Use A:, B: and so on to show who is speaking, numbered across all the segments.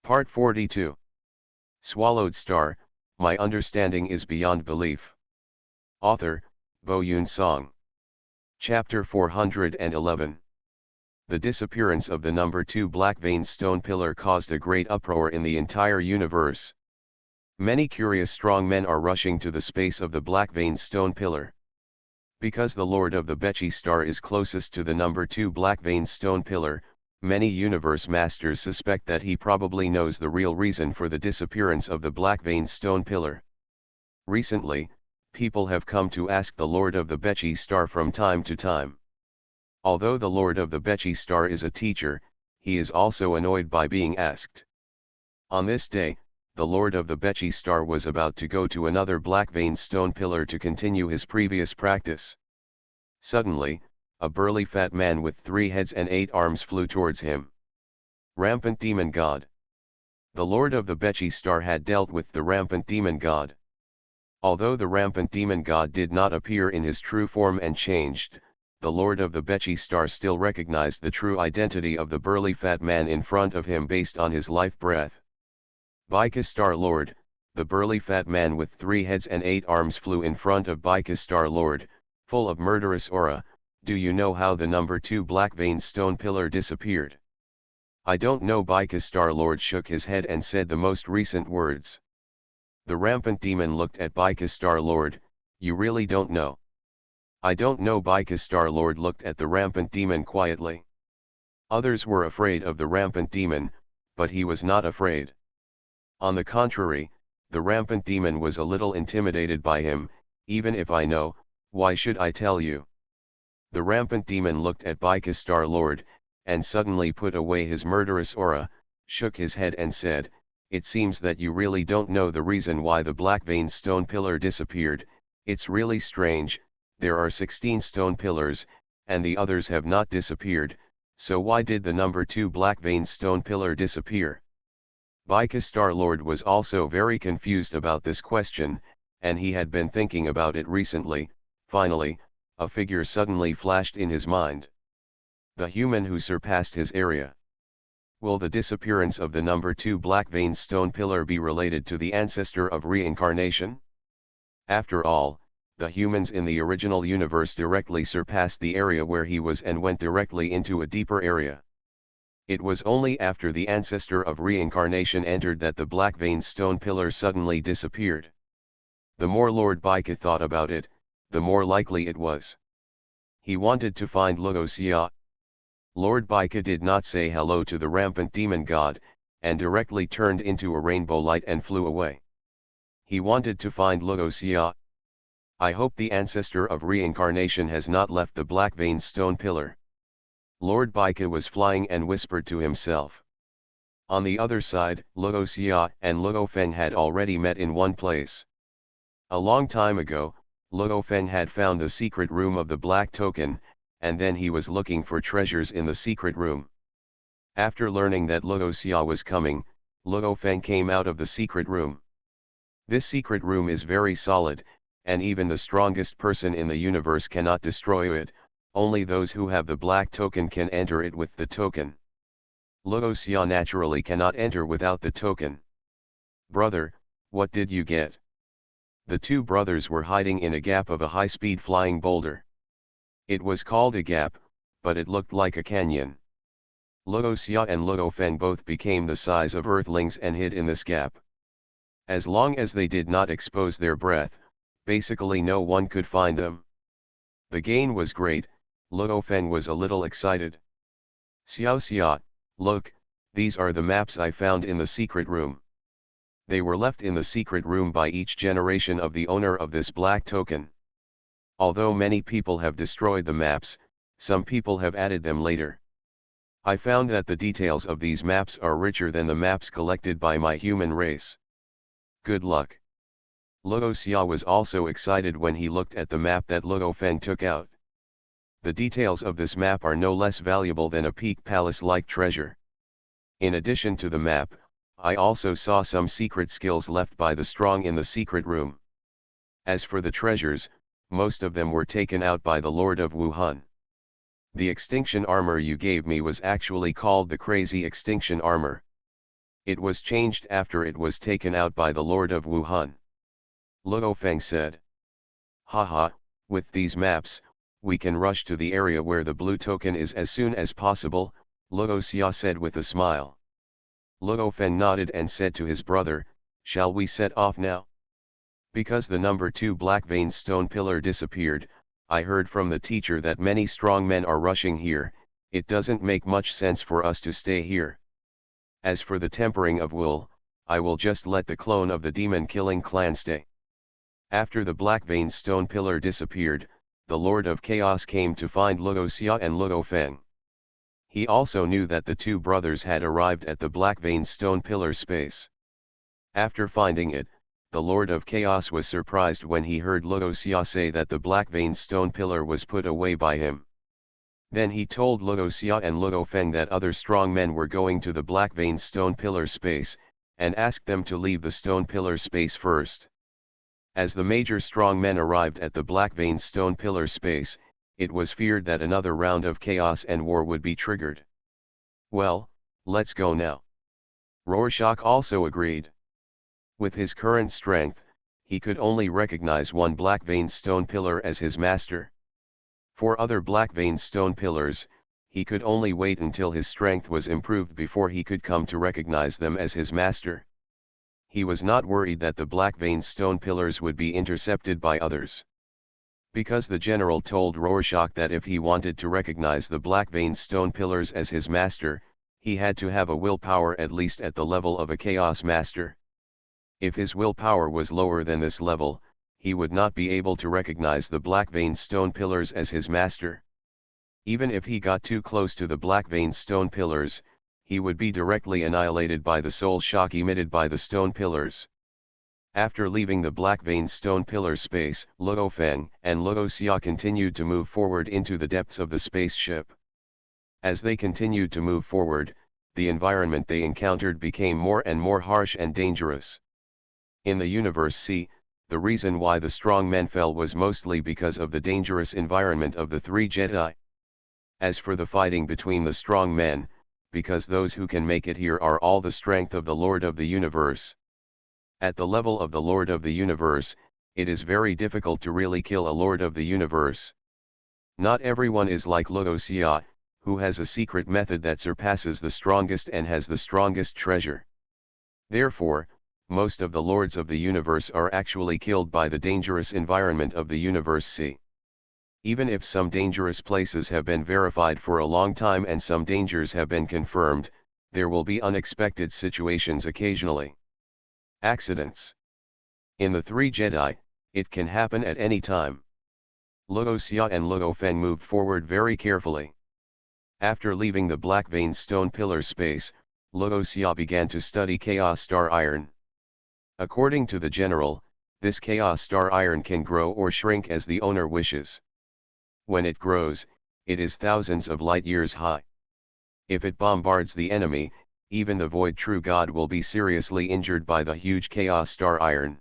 A: Part 42. Swallowed Star, My Understanding is Beyond Belief. Author, Bo Yoon Song. Chapter 411. The disappearance of the number 2 black vein stone pillar caused a great uproar in the entire universe. Many curious strong men are rushing to the space of the black vein stone pillar. Because the Lord of the Bechi star is closest to the number 2 black vein stone pillar, many universe masters suspect that he probably knows the real reason for the disappearance of the black vein stone pillar. Recently, people have come to ask the Lord of the Bechi star from time to time. Although the Lord of the Bechi star is a teacher, he is also annoyed by being asked. On this day, the Lord of the Bechi star was about to go to another black vein stone pillar to continue his previous practice. Suddenly, a burly fat man with 3 heads and 8 arms flew towards him. Rampant Demon God. The Lord of the Bechi star had dealt with the rampant demon god. Although the rampant demon god did not appear in his true form and changed, the Lord of the Bechi star still recognized the true identity of the burly fat man in front of him based on his life breath. Baika Star Lord, the burly fat man with 3 heads and 8 arms flew in front of Baika Star Lord, full of murderous aura. Do you know how the number 2 black vein stone pillar disappeared? I don't know. Baika Star Lord shook his head and said the most recent words. The rampant demon looked at Baika Star Lord. You really don't know? I don't know. Baika Star Lord looked at the rampant demon quietly. Others were afraid of the rampant demon, but he was not afraid. On the contrary, the rampant demon was a little intimidated by him. Even if I know, why should I tell you? The rampant demon looked at Baika Star Lord, and suddenly put away his murderous aura, shook his head and said, It seems that you really don't know the reason why the black vein stone pillar disappeared. It's really strange. There are 16 stone pillars, and the others have not disappeared, so why did the number 2 black vein stone pillar disappear? Baika Star Lord was also very confused about this question, and he had been thinking about it recently. Finally, a figure suddenly flashed in his mind. The human who surpassed his area. Will the disappearance of the number 2 black vein stone pillar be related to the ancestor of reincarnation? After all, the humans in the original universe directly surpassed the area where he was and went directly into a deeper area. It was only after the ancestor of reincarnation entered that the black vein stone pillar suddenly disappeared. The more Lord Baika thought about it, the more likely it was. He wanted to find Luoxia. Lord Baika did not say hello to the rampant demon god, and directly turned into a rainbow light and flew away. He wanted to find Luoxia. I hope the ancestor of reincarnation has not left the black vein stone pillar. Lord Baika was flying and whispered to himself. On the other side, Luoxia and Luo Feng had already met in one place. A long time ago, Luo Feng had found the secret room of the black token, and then he was looking for treasures in the secret room. After learning that Luoxia was coming, Luo Feng came out of the secret room. This secret room is very solid, and even the strongest person in the universe cannot destroy it. Only those who have the black token can enter it with the token. Luoxia naturally cannot enter without the token. Brother, what did you get? The 2 brothers were hiding in a gap of a high-speed flying boulder. It was called a gap, but it looked like a canyon. Luoxia and Luo Feng both became the size of earthlings and hid in this gap. As long as they did not expose their breath, basically no one could find them. The gain was great. Luo Feng was a little excited. Xiao, look, these are the maps I found in the secret room. They were left in the secret room by each generation of the owner of this black token. Although many people have destroyed the maps, some people have added them later. I found that the details of these maps are richer than the maps collected by my human race. Good luck. Luoxia was also excited when he looked at the map that Luo Feng took out. The details of this map are no less valuable than a peak palace-like treasure. In addition to the map, I also saw some secret skills left by the strong in the secret room. As for the treasures, most of them were taken out by the Lord of Wuhan. The extinction armor you gave me was actually called the Crazy Extinction Armor. It was changed after it was taken out by the Lord of Wuhan. Luo Feng said. Haha, with these maps, we can rush to the area where the blue token is as soon as possible, Luo Xia said with a smile. Luo Feng nodded and said to his brother, shall we set off now? Because the number 2 black vein stone pillar disappeared, I heard from the teacher that many strong men are rushing here, it doesn't make much sense for us to stay here. As for the tempering of wool, I will just let the clone of the demon-killing clan stay. After the black vein stone pillar disappeared, the Lord of Chaos came to find Luo Xia and Luo Feng. He also knew that the two brothers had arrived at the black vein stone pillar space. After finding it, the Lord of Chaos was surprised when he heard Luo Xia say that the black vein stone pillar was put away by him. Then he told Luo Xia and Luo Feng that other strong men were going to the black vein stone pillar space, and asked them to leave the stone pillar space first. As the major strong men arrived at the black vein stone pillar space, it was feared that another round of chaos and war would be triggered. Well, let's go now. Rorschach also agreed. With his current strength, he could only recognize one black vein stone pillar as his master. For other black vein stone pillars, he could only wait until his strength was improved before he could come to recognize them as his master. He was not worried that the black vein stone pillars would be intercepted by others. Because the general told Rorschach that if he wanted to recognize the black vein stone pillars as his master, he had to have a willpower at least at the level of a chaos master. If his willpower was lower than this level, he would not be able to recognize the black vein stone pillars as his master. Even if he got too close to the black vein stone pillars, he would be directly annihilated by the soul shock emitted by the stone pillars. After leaving the black vein stone pillar space, Luo Feng and Luo Xia continued to move forward into the depths of the spaceship. As they continued to move forward, the environment they encountered became more and more harsh and dangerous. In the Universe C, the reason why the strong men fell was mostly because of the dangerous environment of the 3 Jedi. As for the fighting between the strong men, because those who can make it here are all the strength of the Lord of the Universe. At the level of the Lord of the Universe, it is very difficult to really kill a Lord of the Universe. Not everyone is like Luo Xia, who has a secret method that surpasses the strongest and has the strongest treasure. Therefore, most of the Lords of the Universe are actually killed by the dangerous environment of the Universe C. Even if some dangerous places have been verified for a long time and some dangers have been confirmed, there will be unexpected situations occasionally. Accidents. In the 3 Jedi, it can happen at any time. Luo Xia and Luo Feng moved forward very carefully. After leaving the black vein stone pillar space, Luo Xia began to study Chaos Star Iron. According to the general, this Chaos Star Iron can grow or shrink as the owner wishes. When it grows, it is thousands of light years high. If it bombards the enemy, even the Void True God will be seriously injured by the huge Chaos Star Iron.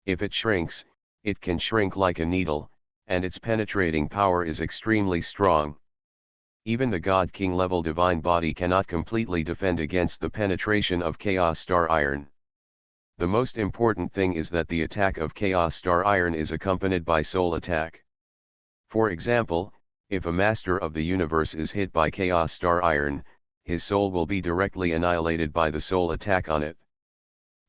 A: If it shrinks, it can shrink like a needle, and its penetrating power is extremely strong. Even the God King level divine body cannot completely defend against the penetration of Chaos Star Iron. The most important thing is that the attack of Chaos Star Iron is accompanied by soul attack. For example, if a master of the universe is hit by Chaos Star Iron, his soul will be directly annihilated by the soul attack on it.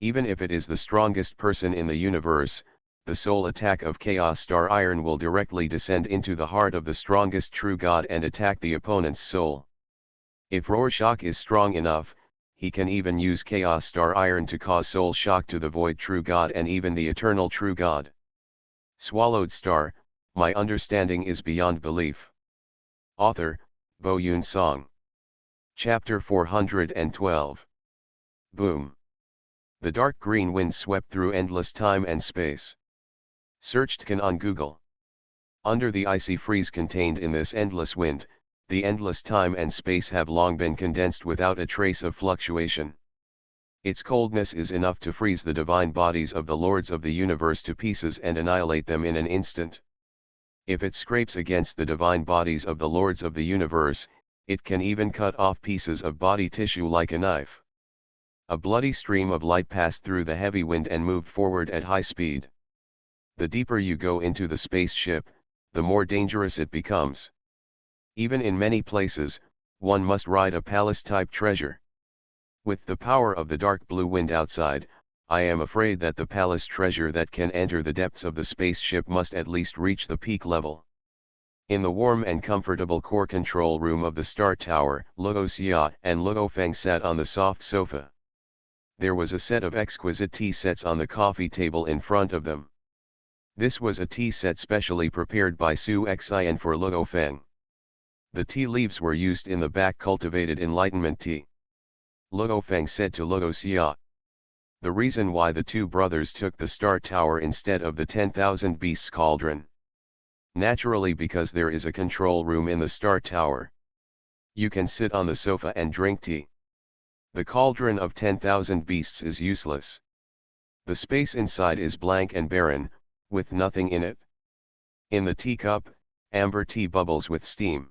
A: Even if it is the strongest person in the universe, the soul attack of Chaos Star Iron will directly descend into the heart of the strongest true God and attack the opponent's soul. If Rorschach is strong enough, he can even use Chaos Star Iron to cause soul shock to the Void True God and even the Eternal True God. Swallowed Star, my understanding is beyond belief. Author, Bo Yun Song. Chapter 412. Boom. The dark green wind swept through endless time and space. Searched can on Google. Under the icy freeze contained in this endless wind, the endless time and space have long been condensed without a trace of fluctuation. Its coldness is enough to freeze the divine bodies of the Lords of the Universe to pieces and annihilate them in an instant. If it scrapes against the divine bodies of the Lords of the Universe, it can even cut off pieces of body tissue like a knife. A bloody stream of light passed through the heavy wind and moved forward at high speed. The deeper you go into the spaceship, the more dangerous it becomes. Even in many places, one must ride a palace-type treasure. With the power of the dark blue wind outside, I am afraid that the palace treasure that can enter the depths of the spaceship must at least reach the peak level. In the warm and comfortable core control room of the Star Tower, Luo Xia and Luo Feng sat on the soft sofa. There was a set of exquisite tea sets on the coffee table in front of them. This was a tea set specially prepared by Su Xian for Luo Feng. The tea leaves were used in the back cultivated enlightenment tea. Luo Feng said to Luo Xia. The reason why the two brothers took the Star Tower instead of the 10,000 Beasts Cauldron. Naturally, because there is a control room in the Star Tower. You can sit on the sofa and drink tea. The cauldron of 10,000 beasts is useless. The space inside is blank and barren, with nothing in it. In the teacup, amber tea bubbles with steam.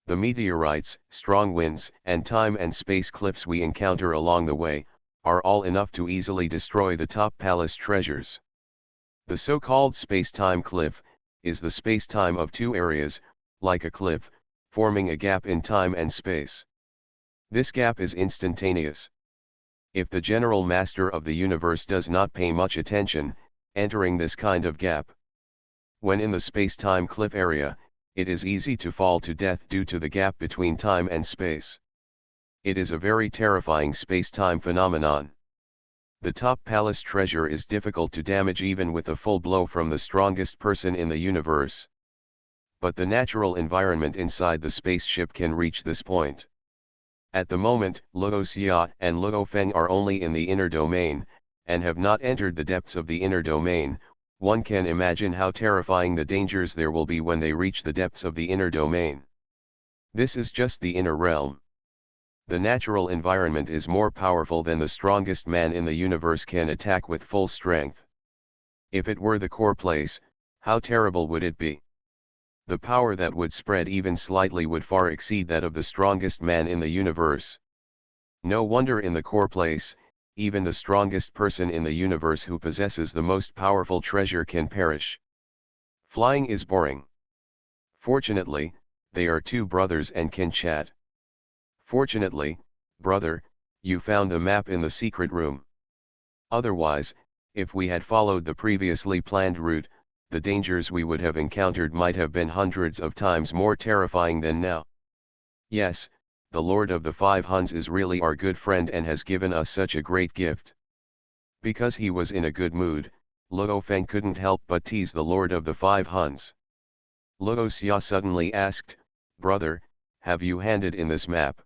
A: The meteorites, strong winds, and time and space cliffs we encounter along the way, are all enough to easily destroy the top palace treasures. The so-called space-time cliff, is the space-time of two areas, like a cliff, forming a gap in time and space. This gap is instantaneous. If the general master of the universe does not pay much attention, entering this kind of gap. When in the space-time cliff area, it is easy to fall to death due to the gap between time and space. It is a very terrifying space-time phenomenon. The top palace treasure is difficult to damage even with a full blow from the strongest person in the universe. But the natural environment inside the spaceship can reach this point. At the moment, Luo Xia and Luo Feng are only in the inner domain, and have not entered the depths of the inner domain. One can imagine how terrifying the dangers there will be when they reach the depths of the inner domain. This is just the inner realm. The natural environment is more powerful than the strongest man in the universe can attack with full strength. If it were the core place, how terrible would it be? The power that would spread even slightly would far exceed that of the strongest man in the universe. No wonder in the core place, even the strongest person in the universe who possesses the most powerful treasure can perish. Flying is boring. Fortunately, they are two brothers and can chat. Fortunately, brother, you found the map in the secret room. Otherwise, if we had followed the previously planned route, the dangers we would have encountered might have been hundreds of times more terrifying than now. Yes, the Lord of the Five Huns is really our good friend and has given us such a great gift. Because he was in a good mood, Luo Feng couldn't help but tease the Lord of the Five Huns. Luo Xia suddenly asked, brother, have you handed in this map?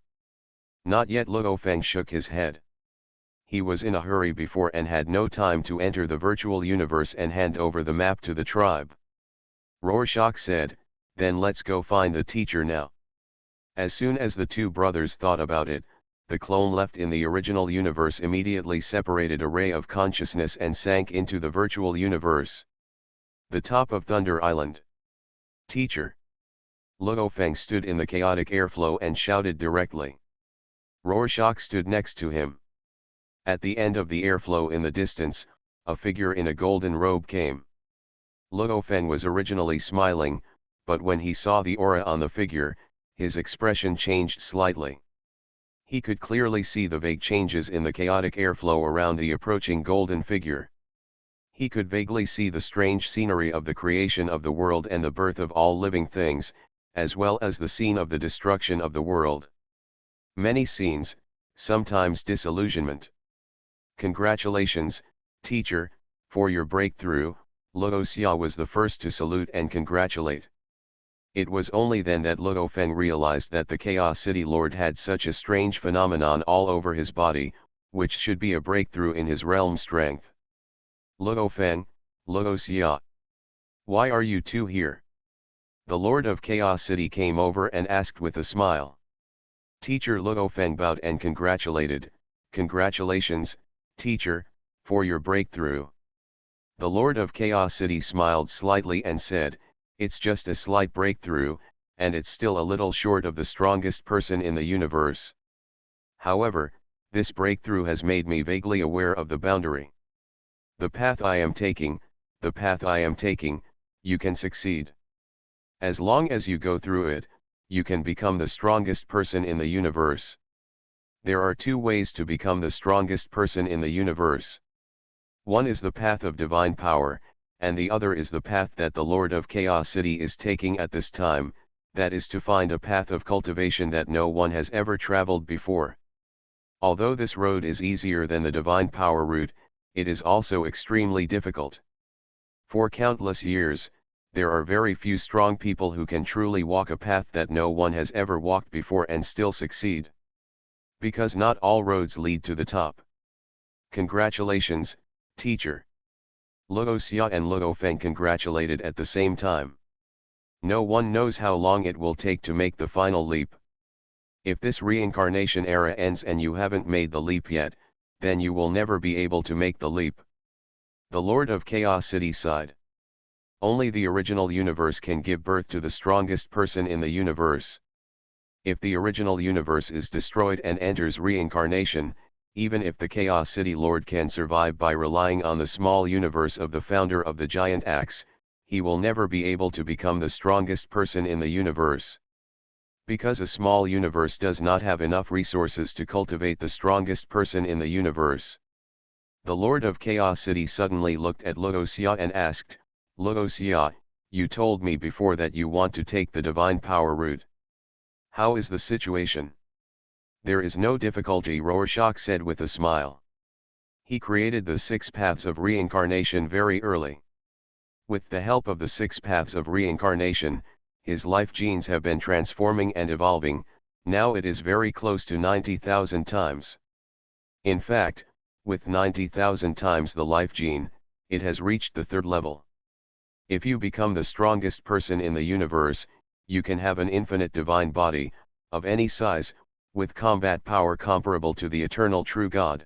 A: Not yet. Luo Feng shook his head. He was in a hurry before and had no time to enter the virtual universe and hand over the map to the tribe. Rorschach said, then let's go find the teacher now. As soon as the two brothers thought about it, the clone left in the original universe immediately separated a ray of consciousness and sank into the virtual universe. The top of Thunder Island. Teacher. Luo Feng stood in the chaotic airflow and shouted directly. Rorschach stood next to him. At the end of the airflow in the distance, a figure in a golden robe came. Luo Feng was originally smiling, but when he saw the aura on the figure, his expression changed slightly. He could clearly see the vague changes in the chaotic airflow around the approaching golden figure. He could vaguely see the strange scenery of the creation of the world and the birth of all living things, as well as the scene of the destruction of the world. Many scenes, sometimes disillusionment. Congratulations, teacher, for your breakthrough. Luo Xia was the first to salute and congratulate. It was only then that Luo Feng realized that the Chaos City Lord had such a strange phenomenon all over his body, which should be a breakthrough in his realm strength. Luo Feng, Luo Xia. Why are you two here? The Lord of Chaos City came over and asked with a smile. Teacher Luo Feng bowed and congratulated, congratulations, teacher, for your breakthrough. The Lord of Chaos City smiled slightly and said, it's just a slight breakthrough, and it's still a little short of the strongest person in the universe. However, This breakthrough has made me vaguely aware of the boundary. The path I am taking, the path I am taking, you can succeed. As long as you go through it, you can become the strongest person in the universe. There are two ways to become the strongest person in the universe. One is the path of divine power, and the other is the path that the Lord of Chaos City is taking at this time, that is to find a path of cultivation that no one has ever traveled before. Although this road is easier than the divine power route, it is also extremely difficult. For countless years, there are very few strong people who can truly walk a path that no one has ever walked before and still succeed. Because not all roads lead to the top. Congratulations, teacher. Luo Xia and Luo Feng congratulated at the same time. No one knows how long it will take to make the final leap. If this reincarnation era ends and you haven't made the leap yet, then you will never be able to make the leap. The Lord of Chaos City sighed. Only the original universe can give birth to the strongest person in the universe. If the original universe is destroyed and enters reincarnation, even if the Chaos City Lord can survive by relying on the small universe of the founder of the giant axe, he will never be able to become the strongest person in the universe. Because a small universe does not have enough resources to cultivate the strongest person in the universe. The Lord of Chaos City suddenly looked at Luo Xia and asked, Luo Xia, you told me before that you want to take the divine power route. How is the situation? There is no difficulty, Rorschach said with a smile. He created the 6 paths of reincarnation very early. With the help of the 6 paths of reincarnation, his life genes have been transforming and evolving. Now it is very close to 90,000 times. In fact, with 90,000 times the life gene, it has reached the 3rd level. If you become the strongest person in the universe, you can have an infinite divine body, of any size, with combat power comparable to the eternal true God.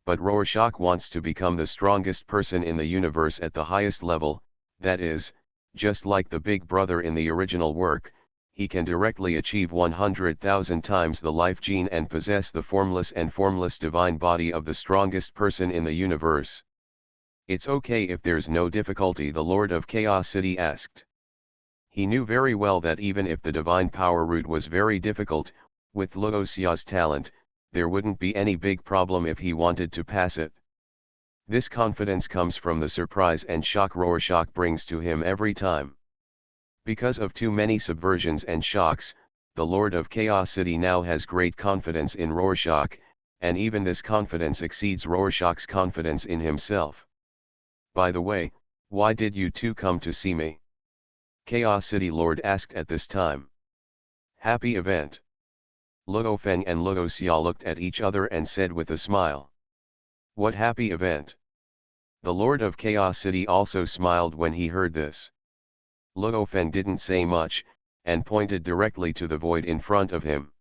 A: But Rorschach wants to become the strongest person in the universe at the highest level, that is, just like the Big Brother in the original work, he can directly achieve 100,000 times the life gene and possess the formless and formless divine body of the strongest person in the universe. It's okay if there's no difficulty, the Lord of Chaos City asked. He knew very well that even if the divine power route was very difficult, with Luo Xia's talent, there wouldn't be any big problem if he wanted to pass it. This confidence comes from the surprise and shock Rorschach brings to him every time. Because of too many subversions and shocks, the Lord of Chaos City now has great confidence in Rorschach, and even this confidence exceeds Rorschach's confidence in himself. By the way, why did you two come to see me? Chaos City Lord asked at this time. Happy event. Luo Feng and Luo Xia looked at each other and said with a smile. What happy event? The Lord of Chaos City also smiled when he heard this. Luo Feng didn't say much, and pointed directly to the void in front of him.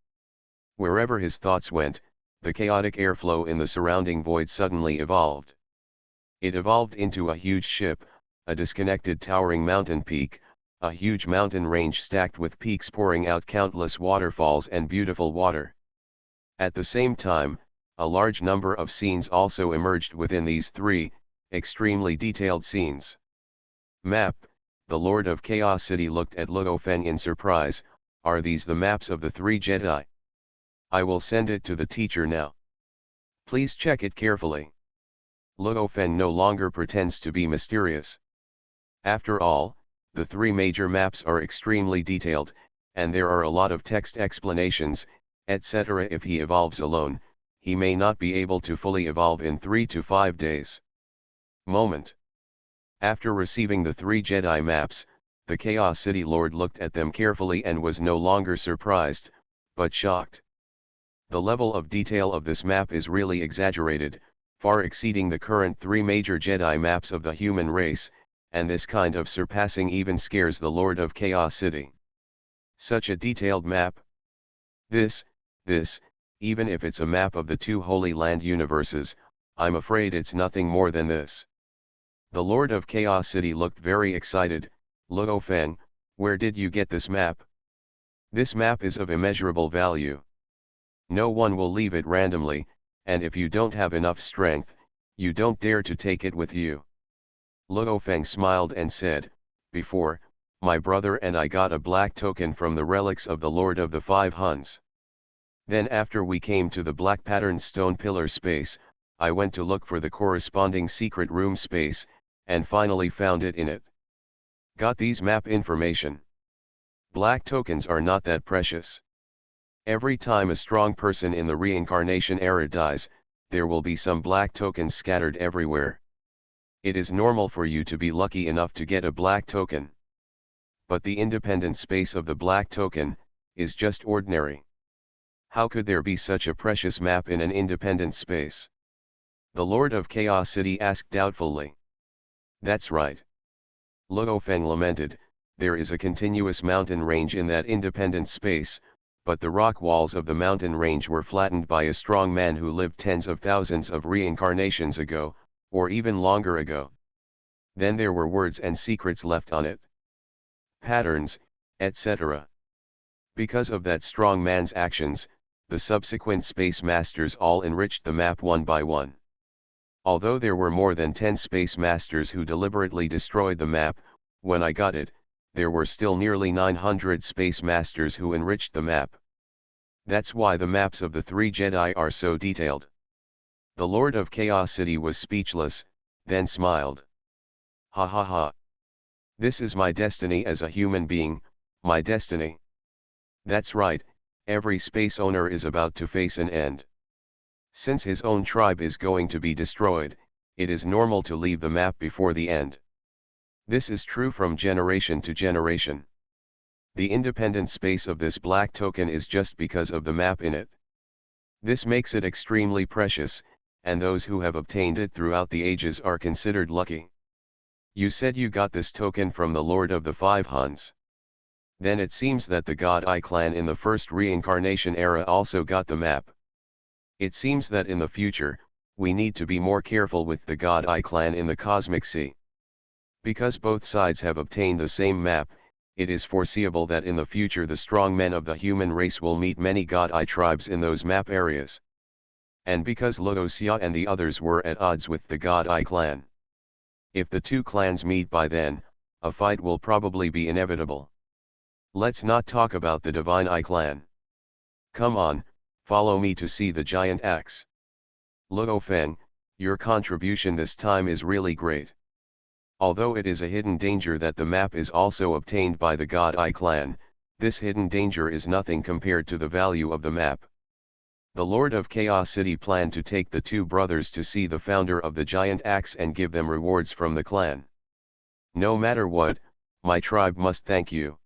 A: Wherever his thoughts went, the chaotic airflow in the surrounding void suddenly evolved. It evolved into a huge ship, a disconnected towering mountain peak, a huge mountain range stacked with peaks pouring out countless waterfalls and beautiful water. At the same time, a large number of scenes also emerged within these 3, extremely detailed scenes. Map, the Lord of Chaos City looked at Luo Feng in surprise. Are these the maps of the 3 Jedi? I will send it to the teacher now. Please check it carefully. Luo Feng no longer pretends to be mysterious. After all, the 3 major maps are extremely detailed, and there are a lot of text explanations, etc. If he evolves alone, he may not be able to fully evolve in 3 to 5 days. Moment. After receiving the 3 Jedi maps, the Chaos City Lord looked at them carefully and was no longer surprised, but shocked. The level of detail of this map is really exaggerated, far exceeding the current 3 major Jedi maps of the human race, and this kind of surpassing even scares the Lord of Chaos City. Such a detailed map. This, even if it's a map of the 2 Holy Land universes, I'm afraid it's nothing more than this. The Lord of Chaos City looked very excited. Luo Feng, where did you get this map? This map is of immeasurable value. No one will leave it randomly, and if you don't have enough strength, you don't dare to take it with you. Luo Feng smiled and said, before, my brother and I got a black token from the relics of the Lord of the Five Huns. Then after we came to the black patterned stone pillar space, I went to look for the corresponding secret room space, and finally found it in it. Got these map information. Black tokens are not that precious. Every time a strong person in the reincarnation era dies, there will be some black tokens scattered everywhere. It is normal for you to be lucky enough to get a black token. But the independent space of the black token is just ordinary. How could there be such a precious map in an independent space? The Lord of Chaos City asked doubtfully. That's right. Luo Feng lamented, there is a continuous mountain range in that independent space, but the rock walls of the mountain range were flattened by a strong man who lived tens of thousands of reincarnations ago, or even longer ago. Then there were words and secrets left on it. Patterns, etc. Because of that strong man's actions, the subsequent space masters all enriched the map one by one. Although there were more than 10 space masters who deliberately destroyed the map, when I got it, there were still nearly 900 space masters who enriched the map. That's why the maps of the three Jedi are so detailed. The Lord of Chaos City was speechless, then smiled. Ha ha ha. This is my destiny as a human being, my destiny. That's right, every space owner is about to face an end. Since his own tribe is going to be destroyed, it is normal to leave the map before the end. This is true from generation to generation. The independent space of this black token is just because of the map in it. This makes it extremely precious, and those who have obtained it throughout the ages are considered lucky. You said you got this token from the Lord of the Five Huns. Then it seems that the God Eye clan in the first reincarnation era also got the map. It seems that in the future, we need to be more careful with the God Eye clan in the Cosmic Sea. Because both sides have obtained the same map, it is foreseeable that in the future the strong men of the human race will meet many God Eye tribes in those map areas. And because Luoxia and the others were at odds with the God Eye clan. If the two clans meet by then, a fight will probably be inevitable. Let's not talk about the Divine Eye clan. Come on, follow me to see the giant axe. Luo Feng, your contribution this time is really great. Although it is a hidden danger that the map is also obtained by the God Eye clan, this hidden danger is nothing compared to the value of the map. The Lord of Chaos City planned to take the two brothers to see the founder of the giant axe and give them rewards from the clan. No matter what, my tribe must thank you.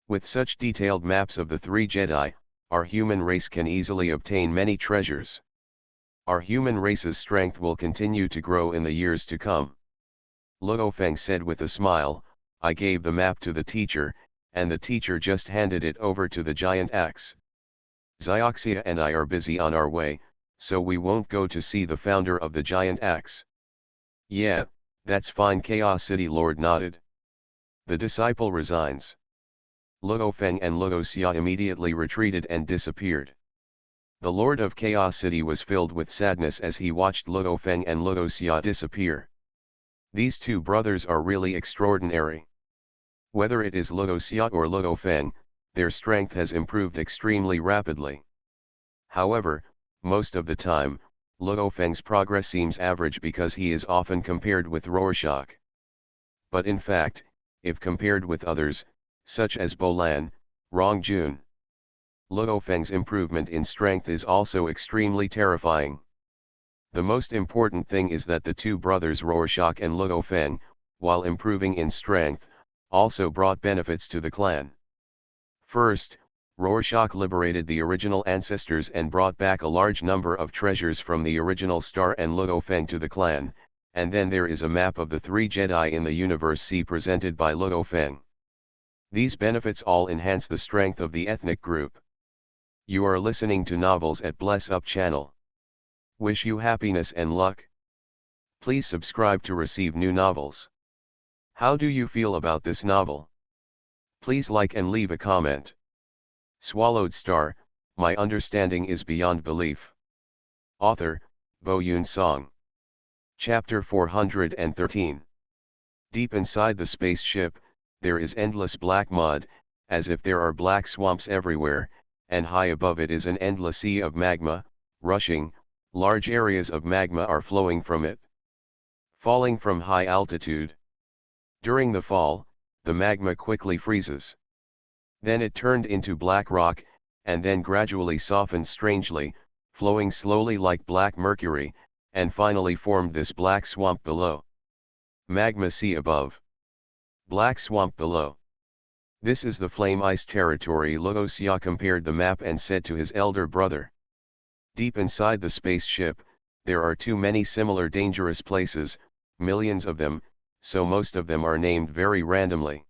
A: With such detailed maps of the three Jedi, our human race can easily obtain many treasures. Our human race's strength will continue to grow in the years to come. Luo Feng said with a smile, I gave the map to the teacher, and the teacher just handed it over to the giant axe. Xioxia and I are busy on our way, so we won't go to see the founder of the giant axe. Yeah, that's fine. Chaos City Lord nodded. The disciple resigns. Luo Feng and Luoxia immediately retreated and disappeared. The Lord of Chaos City was filled with sadness as he watched Luo Feng and Luoxia disappear. These two brothers are really extraordinary. Whether it is Luoxia or Luo Feng, their strength has improved extremely rapidly. However, most of the time, Luo Feng's progress seems average because he is often compared with Rorschach. But in fact, if compared with others, such as Bolan, Rongjun, Luo Feng's improvement in strength is also extremely terrifying. The most important thing is that the two brothers Rorschach and Luo Feng, while improving in strength, also brought benefits to the clan. First, Rorschach liberated the original ancestors and brought back a large number of treasures from the original star and Luo Feng to the clan, and then there is a map of the three Jedi in the Universe C presented by Luo Feng. These benefits all enhance the strength of the ethnic group. You are listening to Novels at Bless Up channel. Wish you happiness and luck. Please subscribe to receive new novels. How do you feel about this novel? Please like and leave a comment. Swallowed Star, my understanding is beyond belief. Author, Bo Yoon Song. Chapter 413. Deep inside the spaceship, there is endless black mud, as if there are black swamps everywhere, and high above it is an endless sea of magma, rushing, large areas of magma are flowing from it. Falling from high altitude. During the fall, the magma quickly freezes. Then it turned into black rock, and then gradually softened strangely, flowing slowly like black mercury, and finally formed this black swamp below. Magma sea above. Black swamp below. This is the flame ice territory. Luo Xia compared the map and said to his elder brother. Deep inside the spaceship, there are too many similar dangerous places, millions of them, so most of them are named very randomly.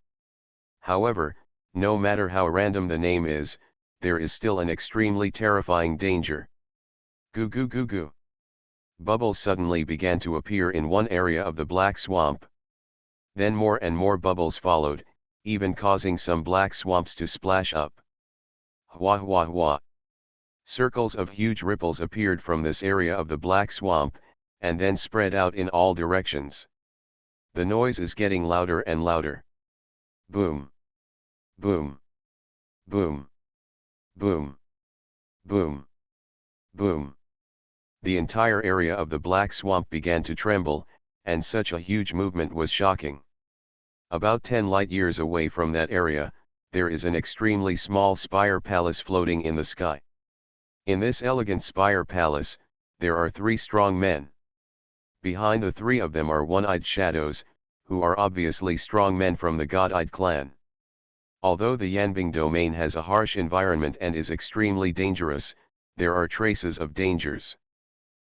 A: However, no matter how random the name is, there is still an extremely terrifying danger. Goo goo goo goo. Bubbles suddenly began to appear in one area of the black swamp. Then more and more bubbles followed, even causing some black swamps to splash up. Hua hua hua. Circles of huge ripples appeared from this area of the black swamp, and then spread out in all directions. The noise is getting louder and louder. Boom. Boom. Boom. Boom. Boom. Boom. The entire area of the black swamp began to tremble, and such a huge movement was shocking. About 10 light-years away from that area, there is an extremely small spire palace floating in the sky. In this elegant spire palace, there are 3 strong men. Behind the 3 of them are one-eyed shadows, who are obviously strong men from the God-eyed clan. Although the Yanbing domain has a harsh environment and is extremely dangerous, there are traces of dangers.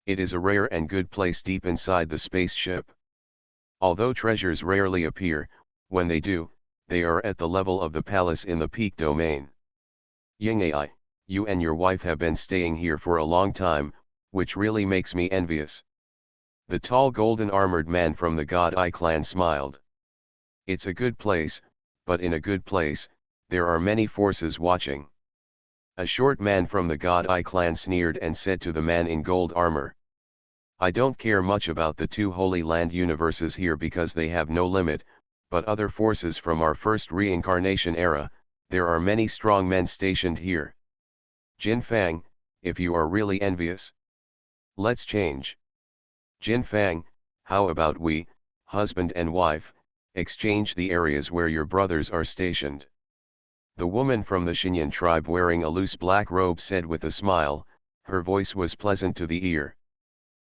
A: It is a rare and good place deep inside the spaceship. Although treasures rarely appear, when they do, they are at the level of the palace in the peak domain. Ying Ai, you and your wife have been staying here for a long time, which really makes me envious. The tall golden armored man from the God Eye clan smiled. It's a good place, but in a good place, there are many forces watching. A short man from the God Eye clan sneered and said to the man in gold armor. I don't care much about the 2 Holy Land universes here because they have no limit, but other forces from our first reincarnation era, there are many strong men stationed here. Jin Fang, if you are really envious, let's change. Jin Fang, how about we, husband and wife, exchange the areas where your brothers are stationed? The woman from the Xinyan tribe wearing a loose black robe said with a smile, her voice was pleasant to the ear.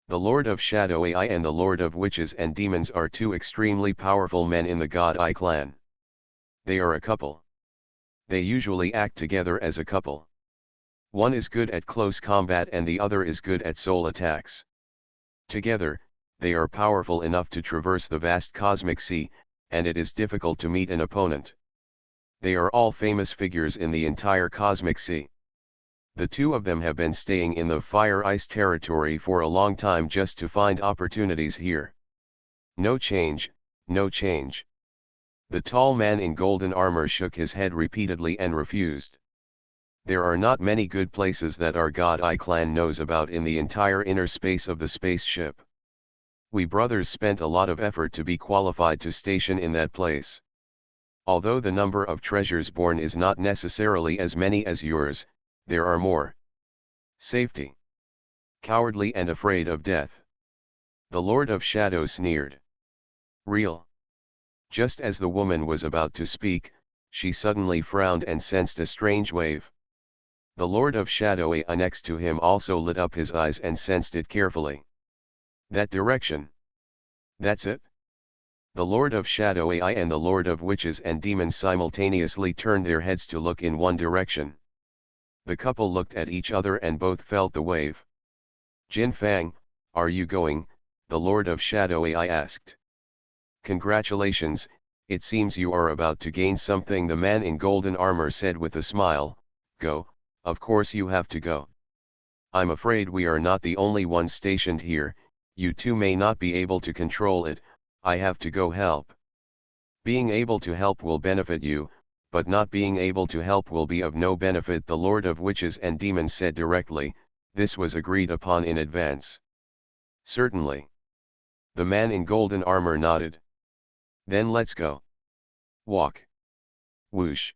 A: The Lord of Shadow Ai and the Lord of Witches and Demons are 2 extremely powerful men in the God Eye clan. They are a couple. They usually act together as a couple. One is good at close combat and the other is good at soul attacks. Together, they are powerful enough to traverse the vast cosmic sea, and it is difficult to meet an opponent. They are all famous figures in the entire cosmic sea. The 2 of them have been staying in the fire-ice territory for a long time just to find opportunities here. No change, no change. The tall man in golden armor shook his head repeatedly and refused. There are not many good places that our God Eye clan knows about in the entire inner space of the spaceship. We brothers spent a lot of effort to be qualified to station in that place. Although the number of treasures born is not necessarily as many as yours, there are more. Safety. Cowardly and afraid of death. The Lord of Shadows sneered. Real. Just as the woman was about to speak, she suddenly frowned and sensed a strange wave. The Lord of Shadow Ai next to him also lit up his eyes and sensed it carefully. That direction. That's it. The Lord of Shadow Ai and the Lord of Witches and Demons simultaneously turned their heads to look in one direction. The couple looked at each other and both felt the wave. Jin Fang, are you going? The Lord of Shadow Ai asked. Congratulations, it seems you are about to gain something, the man in golden armor said with a smile. Go, of course you have to go. I'm afraid we are not the only ones stationed here, you 2 may not be able to control it, I have to go help. Being able to help will benefit you, but not being able to help will be of no benefit. The Lord of Witches and Demons said directly. This was agreed upon in advance. Certainly. The man in golden armor nodded. Then let's go. Walk. Whoosh.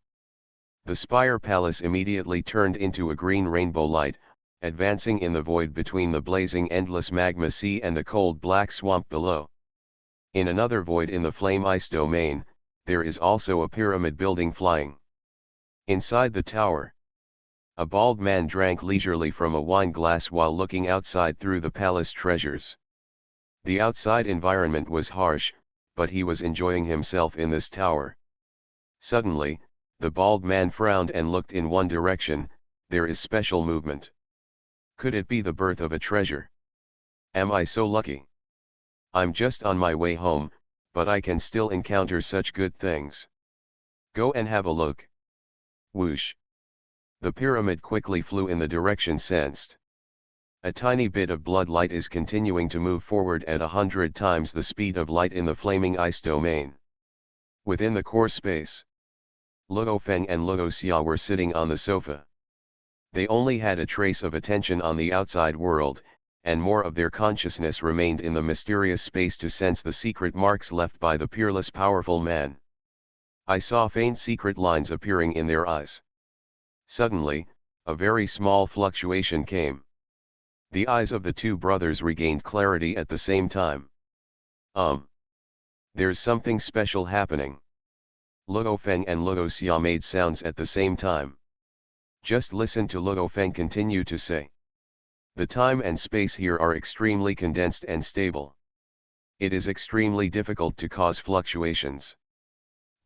A: The Spire Palace immediately turned into a green rainbow light, advancing in the void between the blazing endless magma sea and the cold black swamp below. In another void in the flame ice domain, there is also a pyramid building flying. Inside the tower, a bald man drank leisurely from a wine glass while looking outside through the palace treasures. The outside environment was harsh, but he was enjoying himself in this tower. Suddenly, the bald man frowned and looked in one direction. There is special movement. Could it be the birth of a treasure? Am I so lucky? I'm just on my way home, but I can still encounter such good things. Go and have a look. Whoosh. The pyramid quickly flew in the direction sensed. A tiny bit of blood light is continuing to move forward at 100 times the speed of light in the flaming ice domain. Within the core space, Luo Feng and Luo Xia were sitting on the sofa. They only had a trace of attention on the outside world, and more of their consciousness remained in the mysterious space to sense the secret marks left by the peerless powerful man. I saw faint secret lines appearing in their eyes. Suddenly, a very small fluctuation came. The eyes of the two brothers regained clarity at the same time. There's something special happening. Luo Feng and Luo Xia made sounds at the same time. Just listen to Luo Feng continue to say. The time and space here are extremely condensed and stable. It is extremely difficult to cause fluctuations.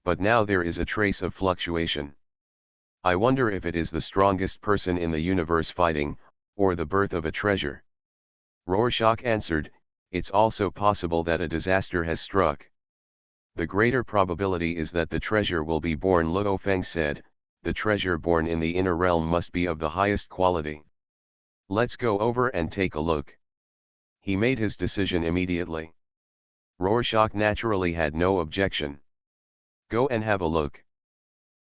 A: But now there is a trace of fluctuation. I wonder if it is the strongest person in the universe fighting, or the birth of a treasure. Rorschach answered, it's also possible that a disaster has struck. The greater probability is that the treasure will be born. Luo Feng said, the treasure born in the inner realm must be of the highest quality. Let's go over and take a look. He made his decision immediately. Rorschach naturally had no objection. Go and have a look.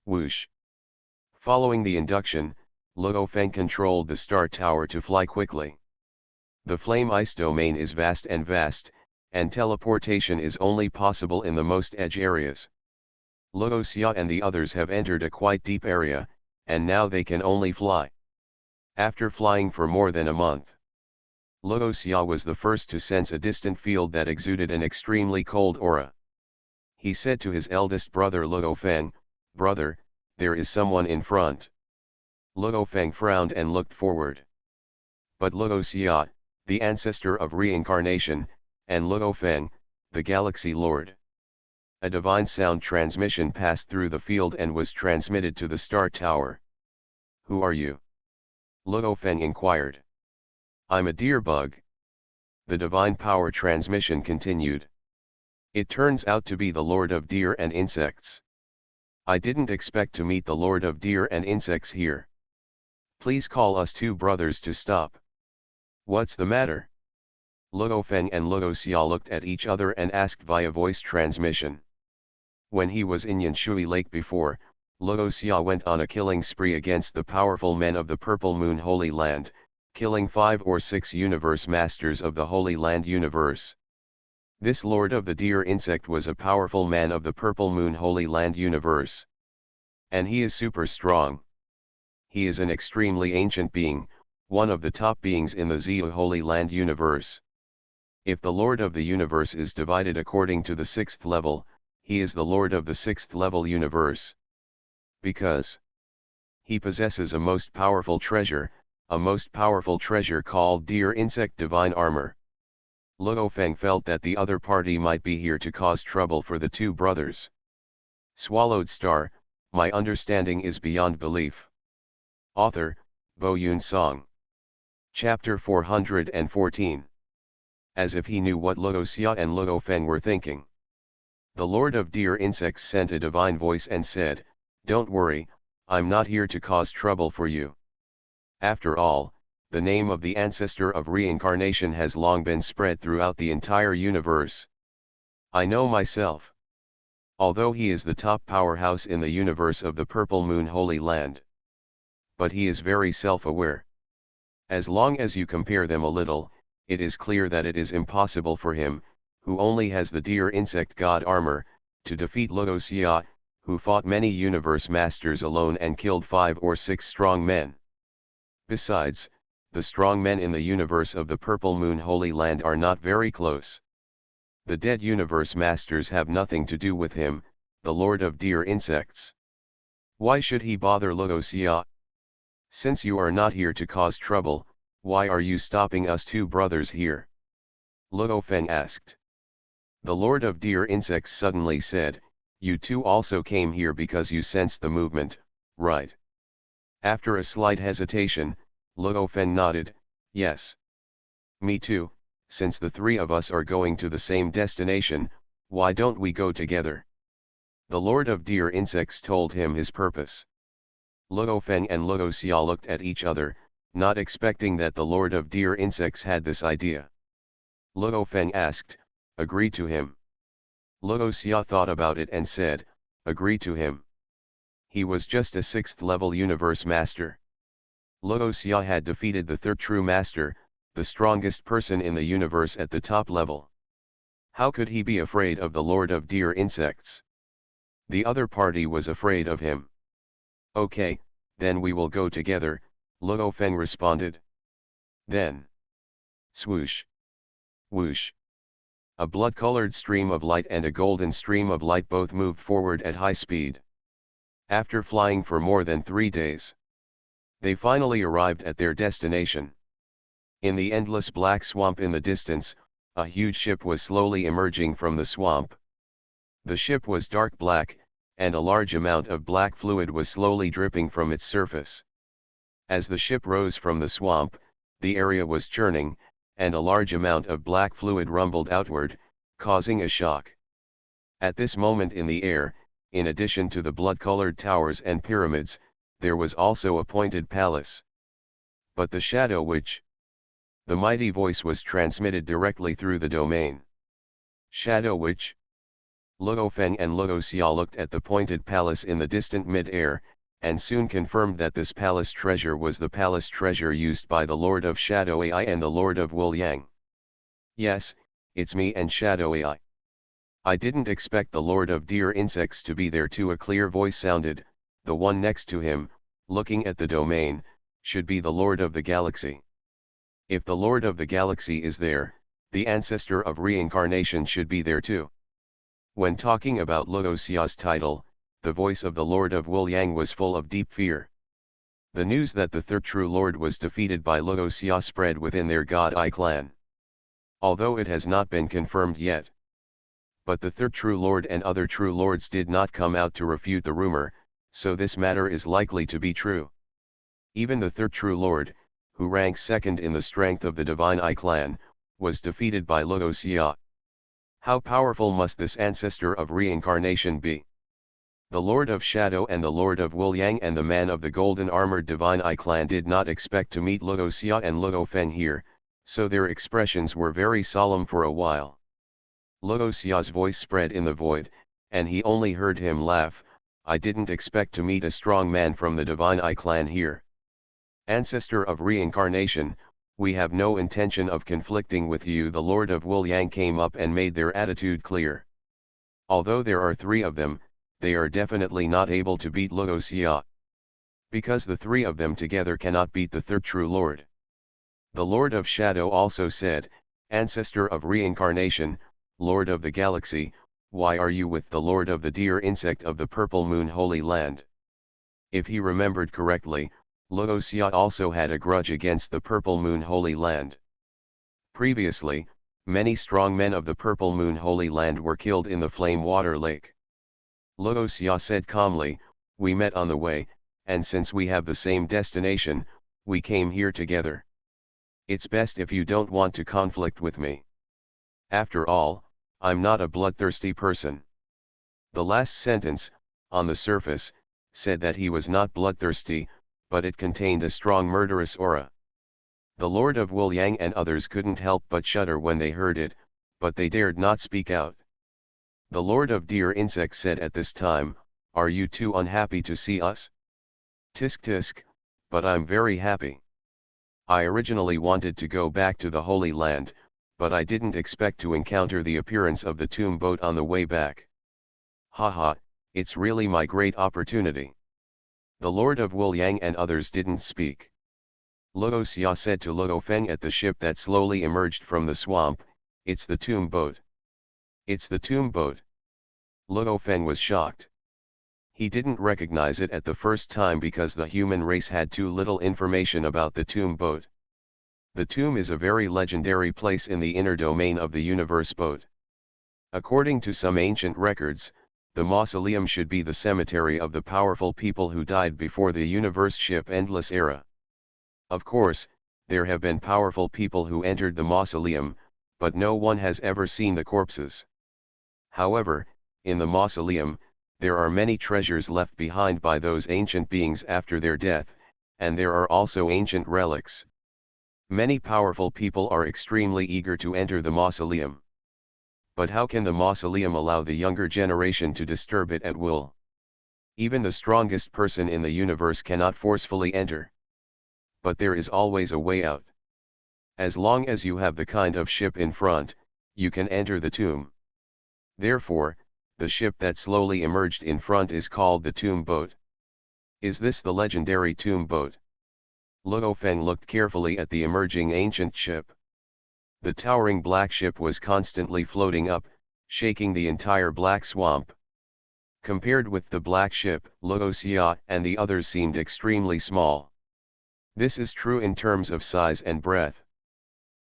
A: Whoosh. Following the induction, Luo Feng controlled the star tower to fly quickly. The flame ice domain is vast, and teleportation is only possible in the most edge areas. Luo Xia and the others have entered a quite deep area, and now they can only fly. After flying for more than a month, Luo Xia was the first to sense a distant field that exuded an extremely cold aura. He said to his eldest brother Luo Feng, "Brother, there is someone in front." Luo Feng frowned and looked forward. But Luo Xia, the ancestor of Reincarnation, and Luo Feng, the Galaxy Lord. A divine sound transmission passed through the field and was transmitted to the star tower. Who are you? Luo Feng inquired. I'm a deer bug. The divine power transmission continued. It turns out to be the Lord of Deer and Insects. I didn't expect to meet the Lord of Deer and Insects here. Please call us two brothers to stop. What's the matter? Luo Feng and Luo Xia looked at each other and asked via voice transmission. When he was in Yanshui Lake before, Luo Xia went on a killing spree against the powerful men of the Purple Moon Holy Land, killing 5 or 6 universe masters of the Holy Land universe. This Lord of the Deer Insect was a powerful man of the Purple Moon Holy Land universe. And he is super strong. He is an extremely ancient being, one of the top beings in the Zeo Holy Land universe. If the Lord of the universe is divided according to the 6th level, he is the Lord of the 6th level universe. Because he possesses a most powerful treasure called Deer Insect Divine Armor. Luo Feng felt that the other party might be here to cause trouble for the two brothers. Swallowed Star, my understanding is beyond belief. Author, Bo Yun Song. Chapter 414. As if he knew what Luo Xia and Luo Feng were thinking. The Lord of Deer Insects sent a divine voice and said, "Don't worry, I'm not here to cause trouble for you. After all, the name of the ancestor of reincarnation has long been spread throughout the entire universe. I know myself. Although he is the top powerhouse in the universe of the Purple Moon Holy Land. But he is very self-aware. As long as you compare them a little, it is clear that it is impossible for him, who only has the deer insect god armor, to defeat Logos-Ya, who fought many universe masters alone and killed 5 or 6 strong men. Besides, the strong men in the universe of the Purple Moon Holy Land are not very close. The dead universe masters have nothing to do with him, the lord of deer insects. Why should he bother Logos-Ya? Since you are not here to cause trouble, why are you stopping us two brothers here? Luo Feng asked. The lord of deer insects suddenly said, you two also came here because you sensed the movement, right? After a slight hesitation, Luo Feng nodded, yes. Me too, since the three of us are going to the same destination, why don't we go together? The lord of deer insects told him his purpose. Luo Feng and Logos-Ya looked at each other, not expecting that the lord of deer insects had this idea. Luo Feng asked, agree to him. Logos-Ya thought about it and said, agree to him. He was just a 6th level universe master. Logos-Ya had defeated the third true master, the strongest person in the universe at the top level. How could he be afraid of the lord of deer insects? The other party was afraid of him. Okay, then we will go together, Luo Feng responded. Then, swoosh, whoosh. A blood-colored stream of light and a golden stream of light both moved forward at high speed. After flying for more than 3 days, they finally arrived at their destination. In the endless black swamp in the distance, a huge ship was slowly emerging from the swamp. The ship was dark black, and a large amount of black fluid was slowly dripping from its surface. As the ship rose from the swamp, the area was churning, and a large amount of black fluid rumbled outward, causing a shock. At this moment in the air, in addition to the blood-colored towers and pyramids, there was also a pointed palace. But the shadow which? The mighty voice was transmitted directly through the domain. Shadow which? Luo Feng and Logos-Ya looked at the pointed palace in the distant mid-air, and soon confirmed that this palace treasure was the palace treasure used by the Lord of Shadow AI and the Lord of Will Yang. Yes, it's me and Shadow AI. I didn't expect the Lord of Deer Insects to be there too. A clear voice sounded, the one next to him, looking at the domain, should be the Lord of the Galaxy. If the Lord of the Galaxy is there, the ancestor of Reincarnation should be there too. When talking about Logos-Ya's title, the voice of the Lord of Will Yang was full of deep fear. The news that the third true Lord was defeated by Logos-Ya spread within their God Eye clan. Although it has not been confirmed yet. But the third true Lord and other true lords did not come out to refute the rumor, so this matter is likely to be true. Even the third true Lord, who ranks second in the strength of the Divine Eye clan, was defeated by Logos-Ya. How powerful must this ancestor of reincarnation be? The Lord of Shadow and the Lord of Will Yang and the man of the golden armored Divine Eye clan did not expect to meet Logos-Ya and Luo Feng here, so their expressions were very solemn for a while. Logos-Ya's voice spread in the void, and he only heard him laugh. I didn't expect to meet a strong man from the Divine Eye clan here. Ancestor of reincarnation, we have no intention of conflicting with you. The Lord of Will Yang came up and made their attitude clear. Although there are 3 of them, they are definitely not able to beat Logos-Ya. Because the 3 of them together cannot beat the third true Lord. The Lord of Shadow also said, Ancestor of reincarnation, Lord of the Galaxy, why are you with the Lord of the Deer Insect of the Purple Moon Holy Land? If he remembered correctly, Logos-Ya also had a grudge against the Purple Moon Holy Land. Previously, many strong men of the Purple Moon Holy Land were killed in the Flame Water Lake. Logos-Ya said calmly, we met on the way, and since we have the same destination, we came here together. It's best if you don't want to conflict with me. After all, I'm not a bloodthirsty person. The last sentence, on the surface, said that he was not bloodthirsty, but it contained a strong murderous aura. The Lord of Will Yang and others couldn't help but shudder when they heard it, but they dared not speak out. The Lord of Deer Insect said at this time, "Are you too unhappy to see us?" "Tisk tisk, but I'm very happy. I originally wanted to go back to the Holy Land, but I didn't expect to encounter the appearance of the tomb boat on the way back. Haha, it's really my great opportunity." The Lord of Wuliang and others didn't speak. Luo Xia said to Luo Feng at the ship that slowly emerged from the swamp, "It's the tomb boat. It's the tomb boat." Luo Feng was shocked. He didn't recognize it at the first time because the human race had too little information about the tomb boat. The tomb is a very legendary place in the inner domain of the universe boat. According to some ancient records, the mausoleum should be the cemetery of the powerful people who died before the universe ship Endless Era. Of course, there have been powerful people who entered the mausoleum, but no one has ever seen the corpses. However, in the mausoleum, there are many treasures left behind by those ancient beings after their death, and there are also ancient relics. Many powerful people are extremely eager to enter the mausoleum. But how can the mausoleum allow the younger generation to disturb it at will? Even the strongest person in the universe cannot forcefully enter. But there is always a way out. As long as you have the kind of ship in front, you can enter the tomb. Therefore, the ship that slowly emerged in front is called the tomb boat. Is this the legendary tomb boat? Luo Feng looked carefully at the emerging ancient ship. The towering black ship was constantly floating up, shaking the entire black swamp. Compared with the black ship, Luo Xia and the others seemed extremely small. This is true in terms of size and breadth.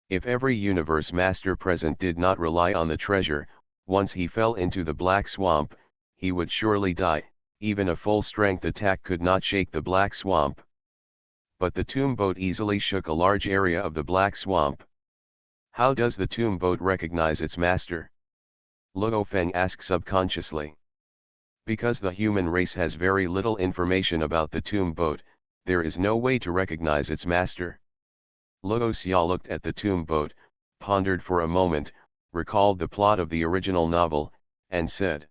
A: If every universe master present did not rely on the treasure, once he fell into the black swamp, he would surely die. Even a full-strength attack could not shake the black swamp. But the tomb boat easily shook a large area of the black swamp. How does the tomb boat recognize its master? Luo Feng asked subconsciously. Because the human race has very little information about the tomb boat, there is no way to recognize its master. Luo Xia looked at the tomb boat, pondered for a moment, recalled the plot of the original novel, and said,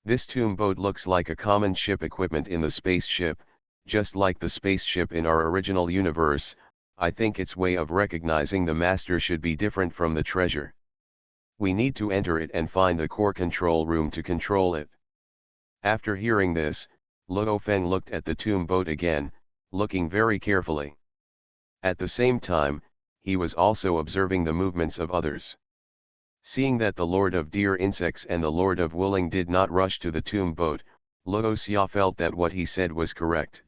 A: "This tomb boat looks like a common ship equipment in the spaceship, just like the spaceship in our original universe. I think its way of recognizing the master should be different from the treasure. We need to enter it and find the core control room to control it." After hearing this, Luo Feng looked at the tomb boat again, looking very carefully. At the same time, he was also observing the movements of others. Seeing that the Lord of Deer Insects and the Lord of Wuling did not rush to the tomb boat, Luo Xia felt that what he said was correct.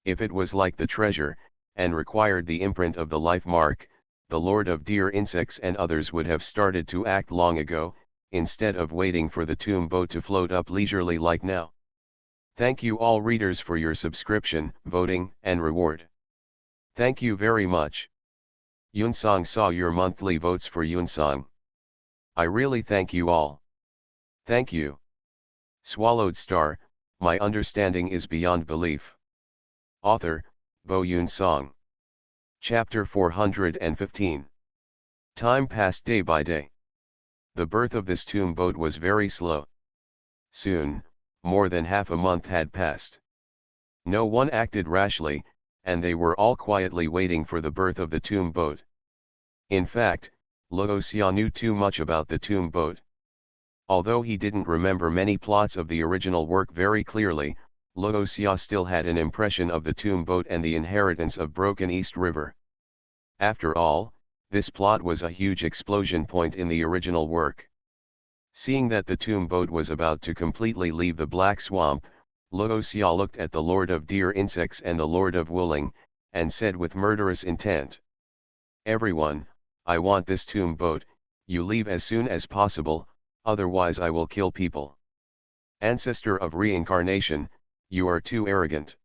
A: If it was like the treasure, and required the imprint of the life mark, the Lord of Deer Insects and others would have started to act long ago, instead of waiting for the tomb boat to float up leisurely like now. Thank you all readers for your subscription, voting, and reward. Thank you very much. Yunsong saw your monthly votes for Yunsong. I really thank you all. Thank you. Swallowed Star, my understanding is beyond belief. Author, Bo Yun Song. Chapter 415. Time passed day by day. The birth of this tomb boat was very slow. Soon, more than half a month had passed. No one acted rashly, and they were all quietly waiting for the birth of the tomb boat. In fact, Luo Xia knew too much about the tomb boat. Although he didn't remember many plots of the original work very clearly, Luo Xia still had an impression of the tomb boat and the inheritance of Broken East River. After all, this plot was a huge explosion point in the original work. Seeing that the tomb boat was about to completely leave the Black Swamp, Luo Xia looked at the Lord of Deer Insects and the Lord of Wuling, and said with murderous intent, "Everyone, I want this tomb boat, you leave as soon as possible, otherwise I will kill people. Ancestor of Reincarnation, you are too arrogant."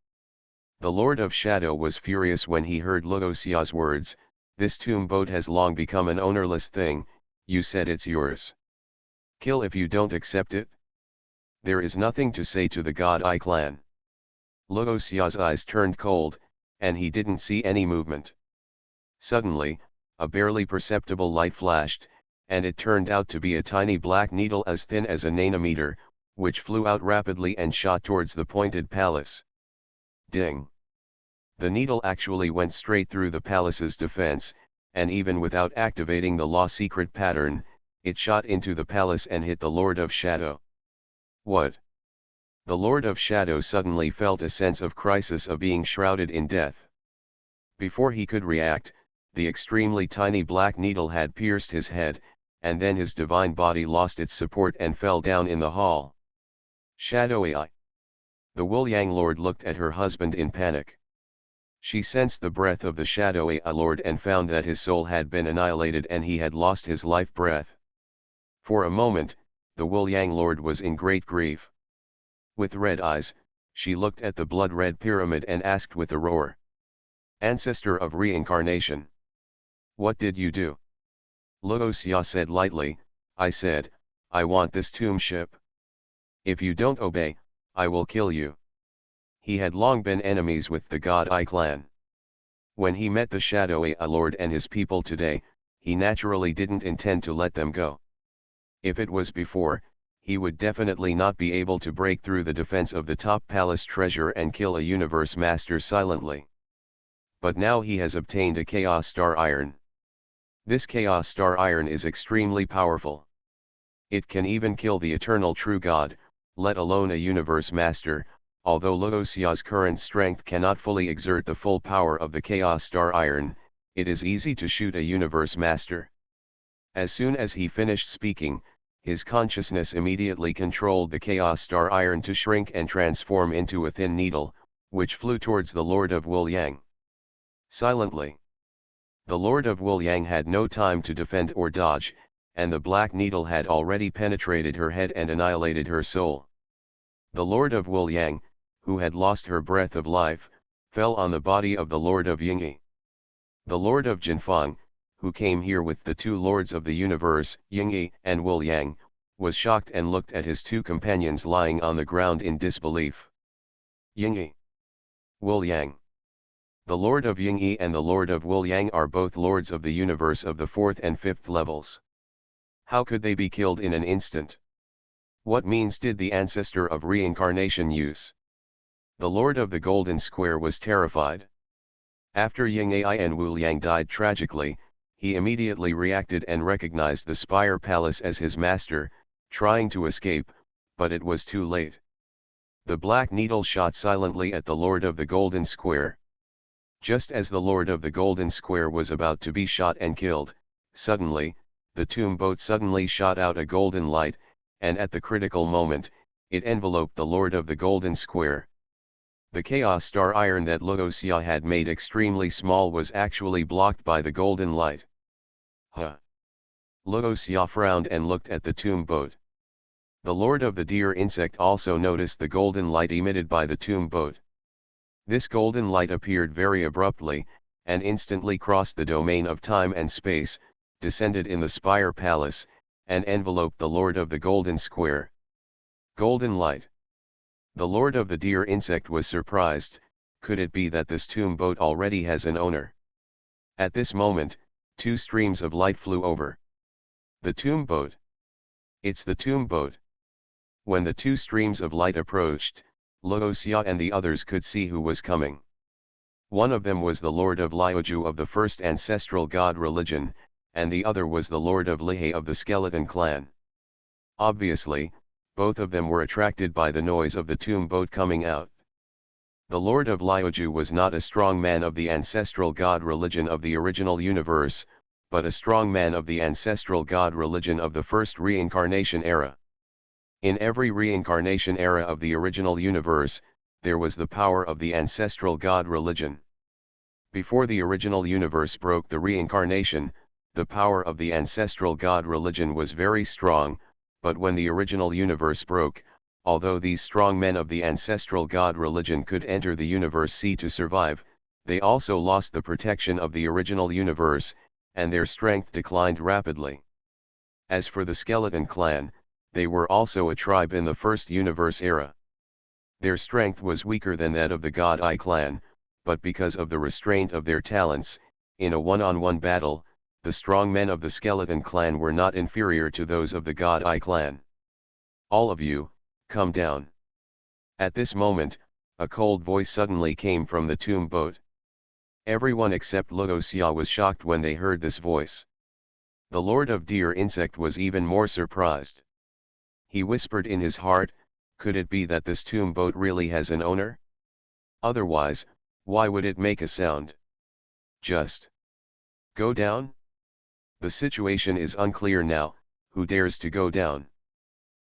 A: The Lord of Shadow was furious when he heard Luo Xia's words. "This tomb boat has long become an ownerless thing, you said it's yours. Kill if you don't accept it. There is nothing to say to the God Eye clan." Luo Xia's eyes turned cold, and he didn't see any movement. Suddenly, a barely perceptible light flashed, and it turned out to be a tiny black needle as thin as a nanometer, which flew out rapidly and shot towards the pointed palace. Ding! The needle actually went straight through the palace's defense, and even without activating the law secret pattern, it shot into the palace and hit the Lord of Shadow. What? The Lord of Shadow suddenly felt a sense of crisis of being shrouded in death. Before he could react, the extremely tiny black needle had pierced his head, and then his divine body lost its support and fell down in the hall. Shadow AI. The Wuliang Lord looked at her husband in panic. She sensed the breath of the Shadow AI Lord and found that his soul had been annihilated and he had lost his life breath. For a moment, the Wuliang Lord was in great grief. With red eyes, she looked at the blood-red pyramid and asked with a roar. Ancestor of Reincarnation. What did you do? Luoxia said lightly, I said, I want this tomb ship. If you don't obey, I will kill you. He had long been enemies with the God Eye clan. When he met the Shadow AI Lord and his people today, he naturally didn't intend to let them go. If it was before, he would definitely not be able to break through the defense of the top palace treasure and kill a universe master silently. But now he has obtained a Chaos Star Iron. This Chaos Star Iron is extremely powerful. It can even kill the eternal true God, let alone a universe master, although Luoxia's current strength cannot fully exert the full power of the Chaos Star Iron, it is easy to shoot a universe master. As soon as he finished speaking, his consciousness immediately controlled the Chaos Star Iron to shrink and transform into a thin needle, which flew towards the Lord of Wuliang. Silently. The Lord of Wuliang had no time to defend or dodge, and the black needle had already penetrated her head and annihilated her soul. The Lord of Wuliang, who had lost her breath of life, fell on the body of the Lord of Yingyi. The Lord of Jinfeng, who came here with the two lords of the universe, Yingyi and Wuliang, was shocked and looked at his two companions lying on the ground in disbelief. Yingyi. Wuliang. The Lord of Yingyi and the Lord of Wuliang are both lords of the universe of the 4th and 5th levels. How could they be killed in an instant? What means did the ancestor of reincarnation use? The Lord of the Golden Square was terrified. After Yingyi and Wuliang died tragically, he immediately reacted and recognized the Spire Palace as his master, trying to escape, but it was too late. The black needle shot silently at the Lord of the Golden Square. Just as the Lord of the Golden Square was about to be shot and killed, suddenly, the tomb boat suddenly shot out a golden light, and at the critical moment, it enveloped the Lord of the Golden Square. The Chaos Star Iron that Luoxia had made extremely small was actually blocked by the golden light. Huh. Luoxia frowned and looked at the tomb boat. The Lord of the Deer Insect also noticed the golden light emitted by the tomb boat. This golden light appeared very abruptly, and instantly crossed the domain of time and space, descended in the Spire Palace, and enveloped the Lord of the Golden Square. Golden light. The Lord of the Deer Insect was surprised. Could it be that this tomb boat already has an owner? At this moment, two streams of light flew over. The tomb boat. It's the tomb boat. When the two streams of light approached, Luoxia and the others could see who was coming. One of them was the Lord of Liuju of the first ancestral god religion, and the other was the Lord of Lihei of the skeleton clan. Obviously, both of them were attracted by the noise of the tomb boat coming out. The Lord of Liuju was not a strong man of the ancestral god religion of the original universe, but a strong man of the ancestral god religion of the first reincarnation era. In every reincarnation era of the original universe, there was the power of the ancestral god religion. Before the original universe broke the reincarnation, the power of the ancestral god religion was very strong, but when the original universe broke, although these strong men of the ancestral god religion could enter the universe C to survive, they also lost the protection of the original universe, and their strength declined rapidly. As for the skeleton clan, they were also a tribe in the first universe era. Their strength was weaker than that of the God Eye clan, but because of the restraint of their talents, in a one-on-one battle, the strong men of the skeleton clan were not inferior to those of the God Eye clan. All of you, come down. At this moment, a cold voice suddenly came from the tomb boat. Everyone except Luoxia was shocked when they heard this voice. The Lord of Deer Insect was even more surprised. He whispered in his heart, could it be that this tomb boat really has an owner? Otherwise, why would it make a sound? Just go down? The situation is unclear now, who dares to go down?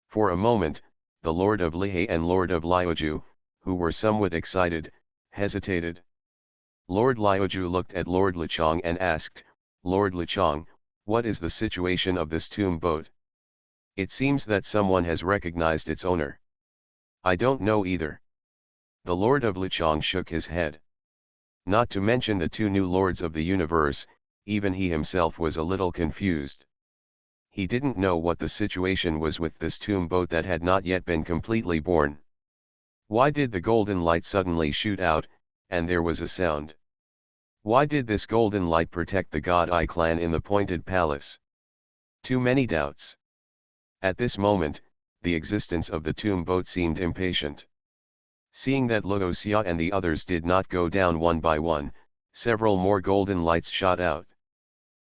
A: For a moment, the Lord of Lihei and Lord of Liuju, who were somewhat excited, hesitated. Lord Liuju looked at Lord Lichang and asked, Lord Lichang, what is the situation of this tomb boat? It seems that someone has recognized its owner. I don't know either. The Lord of Lichang shook his head. Not to mention the two new lords of the universe, even he himself was a little confused. He didn't know what the situation was with this tomb boat that had not yet been completely born. Why did the golden light suddenly shoot out, and there was a sound? Why did this golden light protect the God Eye clan in the pointed palace? Too many doubts. At this moment, the existence of the tomb boat seemed impatient. Seeing that Luoxia and the others did not go down one by one, several more golden lights shot out.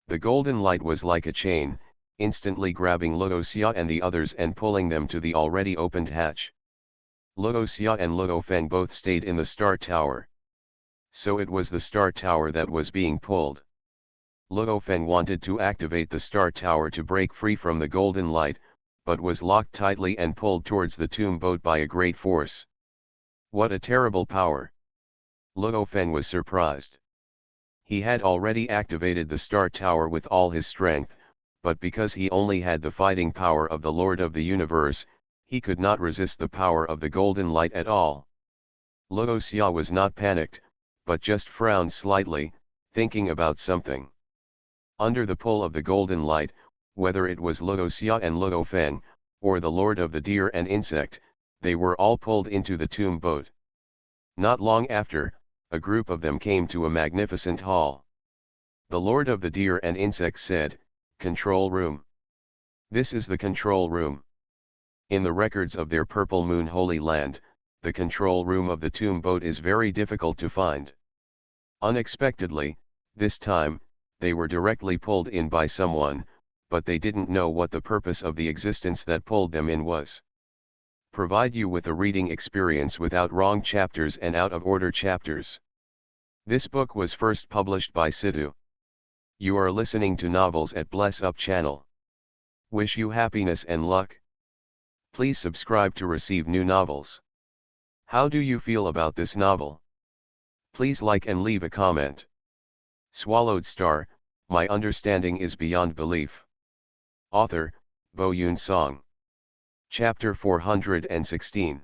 A: The golden light was like a chain, instantly grabbing Luoxia and the others and pulling them to the already opened hatch. Luoxia and Luo Feng both stayed in the Star Tower. So it was the Star Tower that was being pulled. Luo Feng wanted to activate the Star Tower to break free from the golden light, but was locked tightly and pulled towards the tomb boat by a great force. What a terrible power! Luo Feng was surprised. He had already activated the Star Tower with all his strength, but because he only had the fighting power of the Lord of the Universe, he could not resist the power of the golden light at all. Luoxia was not panicked, but just frowned slightly, thinking about something. Under the pull of the golden light, whether it was Luoxia and Luo Feng, or the Lord of the Deer and Insect, they were all pulled into the tomb boat. Not long after, a group of them came to a magnificent hall. The Lord of the Deer and Insect said, Control Room. This is the control room. In the records of their Purple Moon Holy Land, the control room of the tomb boat is very difficult to find. Unexpectedly, this time, they were directly pulled in by someone, but they didn't know what the purpose of the existence that pulled them in was. Provide you with a reading experience without wrong chapters and out of order chapters. This book was first published by Sidhu. You are listening to novels at Bless Up channel. Wish you happiness and luck. Please subscribe to receive new novels. How do you feel about this novel? Please like and leave a comment. Swallowed Star, my understanding is beyond belief. Author, Bo Yun Song. Chapter 416.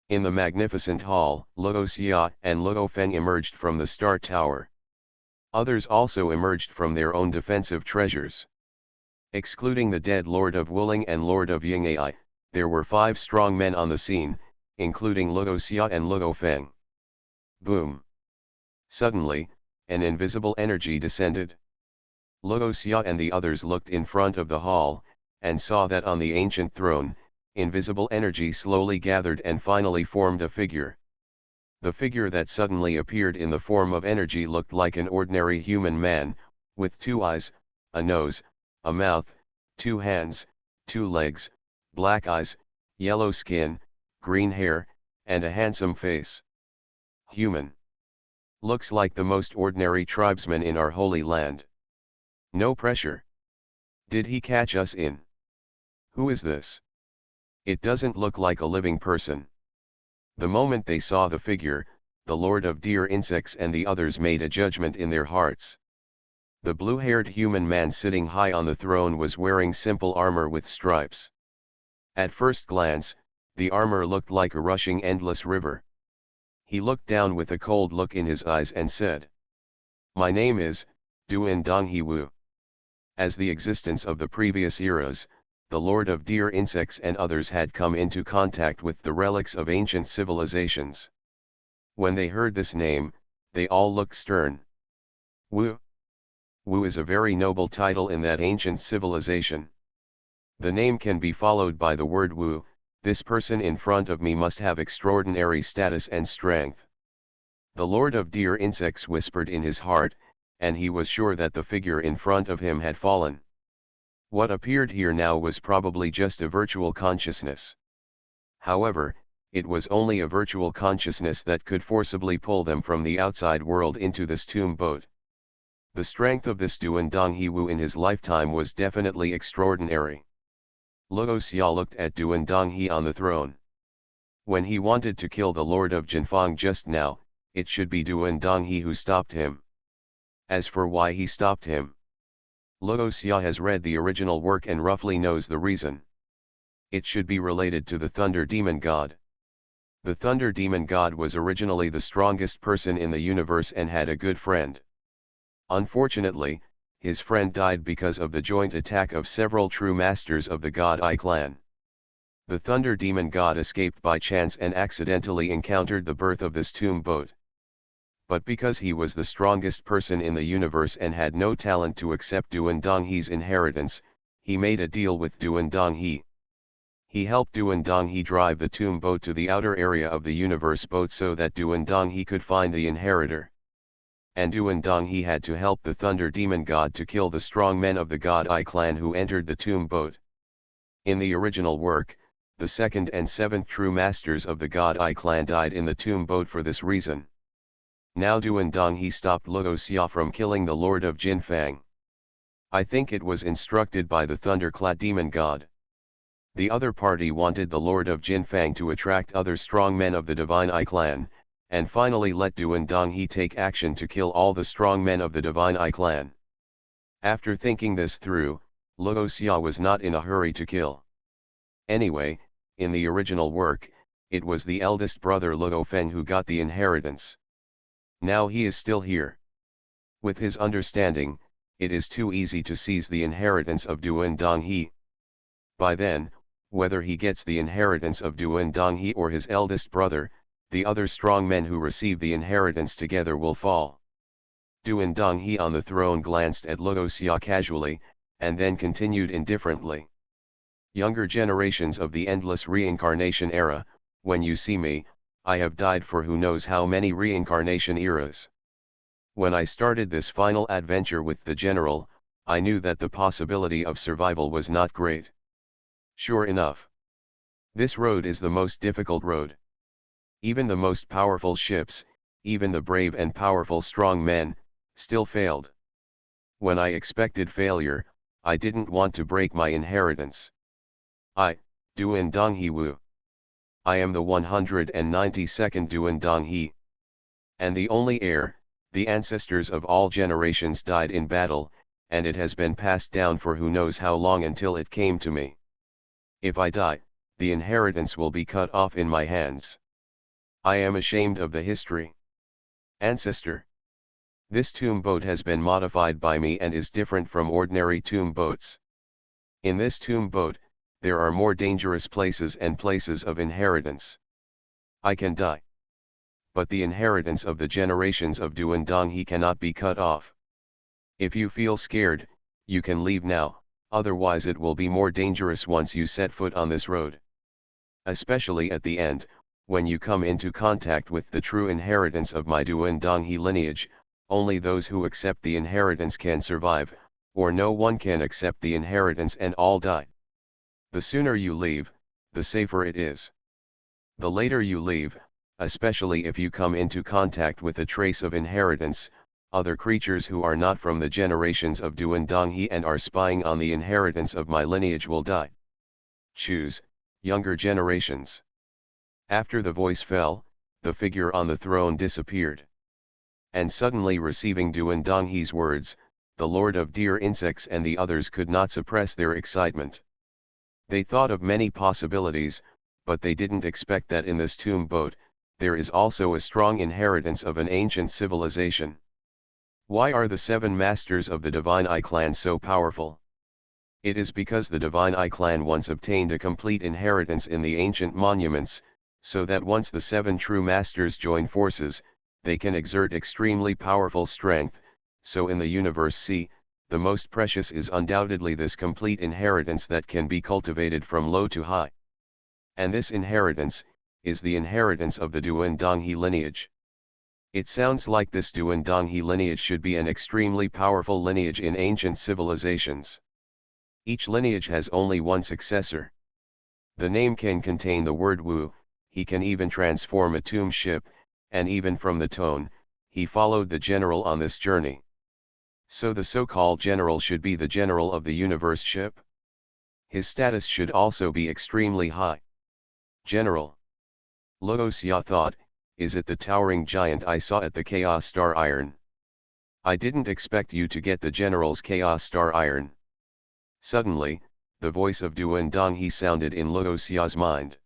A: In the magnificent hall, Luoxia and Luo Feng emerged from the Star Tower. Others also emerged from their own defensive treasures. Excluding the dead Lord of Wuling and Lord of Ying'ai, there were 5 strong men on the scene, including Luoxia and Luo Feng. Boom! Suddenly, an invisible energy descended. Luoxia and the others looked in front of the hall, and saw that on the ancient throne, invisible energy slowly gathered and finally formed a figure. The figure that suddenly appeared in the form of energy looked like an ordinary human man, with 2 eyes, a nose, a mouth, 2 hands, 2 legs, black eyes, yellow skin, green hair, and a handsome face. Human. Looks like the most ordinary tribesman in our holy land. No pressure. Did he catch us in? Who is this? It doesn't look like a living person. The moment they saw the figure, the Lord of Deer Insects and the others made a judgment in their hearts. The blue-haired human man sitting high on the throne was wearing simple armor with stripes. At first glance, the armor looked like a rushing endless river. He looked down with a cold look in his eyes and said, My name is, Duan Donghe Wu. As the existence of the previous eras, the Lord of Deer Insects and others had come into contact with the relics of ancient civilizations. When they heard this name, they all looked stern. Wu? Wu is a very noble title in that ancient civilization. The name can be followed by the word Wu. This person in front of me must have extraordinary status and strength. The Lord of Deer Insects whispered in his heart, and he was sure that the figure in front of him had fallen. What appeared here now was probably just a virtual consciousness. However, it was only a virtual consciousness that could forcibly pull them from the outside world into this tomb boat. The strength of this Duandong Wu in his lifetime was definitely extraordinary. Luo Xia looked at Duandong on the throne. When he wanted to kill the Lord of Jinfeng just now, it should be Duandong who stopped him. As for why he stopped him, Luo Xia has read the original work and roughly knows the reason. It should be related to the Thunder Demon God. The Thunder Demon God was originally the strongest person in the universe and had a good friend. Unfortunately, his friend died because of the joint attack of several true masters of the God Eye clan. The Thunder Demon God escaped by chance and accidentally encountered the birth of this tomb boat. But because he was the strongest person in the universe and had no talent to accept Duandong inheritance, he made a deal with Duandong. He helped Duandong drive the tomb boat to the outer area of the universe boat so that Duandong could find the inheritor. And Duandong had to help the Thunder Demon God to kill the strong men of the God Eye clan who entered the tomb boat. In the original work, the second and seventh true masters of the God Eye clan died in the tomb boat for this reason. Now Duandong stopped Luo Xia from killing the Lord of Jinfeng. I think it was instructed by the Thunderclad Demon God. The other party wanted the Lord of Jinfeng to attract other strong men of the Divine Eye clan, and finally let Duandong take action to kill all the strong men of the Divine Eye clan. After thinking this through, Luo Xia was not in a hurry to kill. Anyway, in the original work, it was the eldest brother Luo Feng who got the inheritance. Now he is still here. With his understanding, it is too easy to seize the inheritance of Duandong. By then, whether he gets the inheritance of Duandong or his eldest brother, the other strong men who receive the inheritance together will fall. Duandong on the throne glanced at Luo Xia casually, and then continued indifferently. Younger generations of the endless reincarnation era, when you see me, I have died for who knows how many reincarnation eras. When I started this final adventure with the general, I knew that the possibility of survival was not great. Sure enough, this road is the most difficult road. Even the most powerful ships, even the brave and powerful strong men, still failed. When I expected failure, I didn't want to break my inheritance. Duandong Wu. I am the 192nd Duandong. And the only heir. The ancestors of all generations died in battle, and it has been passed down for who knows how long until it came to me. If I die, the inheritance will be cut off in my hands. I am ashamed of the history. Ancestor. This tomb boat has been modified by me and is different from ordinary tomb boats. In this tomb boat, there are more dangerous places and places of inheritance. I can die. But the inheritance of the generations of Duandong cannot be cut off. If you feel scared, you can leave now, otherwise it will be more dangerous once you set foot on this road. Especially at the end, when you come into contact with the true inheritance of my Duandong lineage, only those who accept the inheritance can survive, or no one can accept the inheritance and all die. The sooner you leave, the safer it is. The later you leave, especially if you come into contact with a trace of inheritance, other creatures who are not from the generations of Duandong and are spying on the inheritance of my lineage will die. Choose, younger generations. After the voice fell, the figure on the throne disappeared. And suddenly receiving Duandong's words, the Lord of Deer Insects and the others could not suppress their excitement. They thought of many possibilities, but they didn't expect that in this tomb boat, there is also a strong inheritance of an ancient civilization. Why are the 7 masters of the Divine Eye clan so powerful? It is because the Divine Eye clan once obtained a complete inheritance in the ancient monuments, so that once the 7 true masters join forces, they can exert extremely powerful strength. So in the universe see, the most precious is undoubtedly this complete inheritance that can be cultivated from low to high. And this inheritance, is the inheritance of the Duandonghe lineage. It sounds like this Duandonghe lineage should be an extremely powerful lineage in ancient civilizations. Each lineage has only one successor. The name can contain the word Wu, he can even transform a tomb ship, and even from the tone, he followed the general on this journey. So the so-called general should be the general of the universe ship. His status should also be extremely high. General. Luoxia thought, is it the towering giant I saw at the Chaos Star Iron? I didn't expect you to get the general's Chaos Star Iron. Suddenly, the voice of Duandonghe sounded in Luoxia's mind.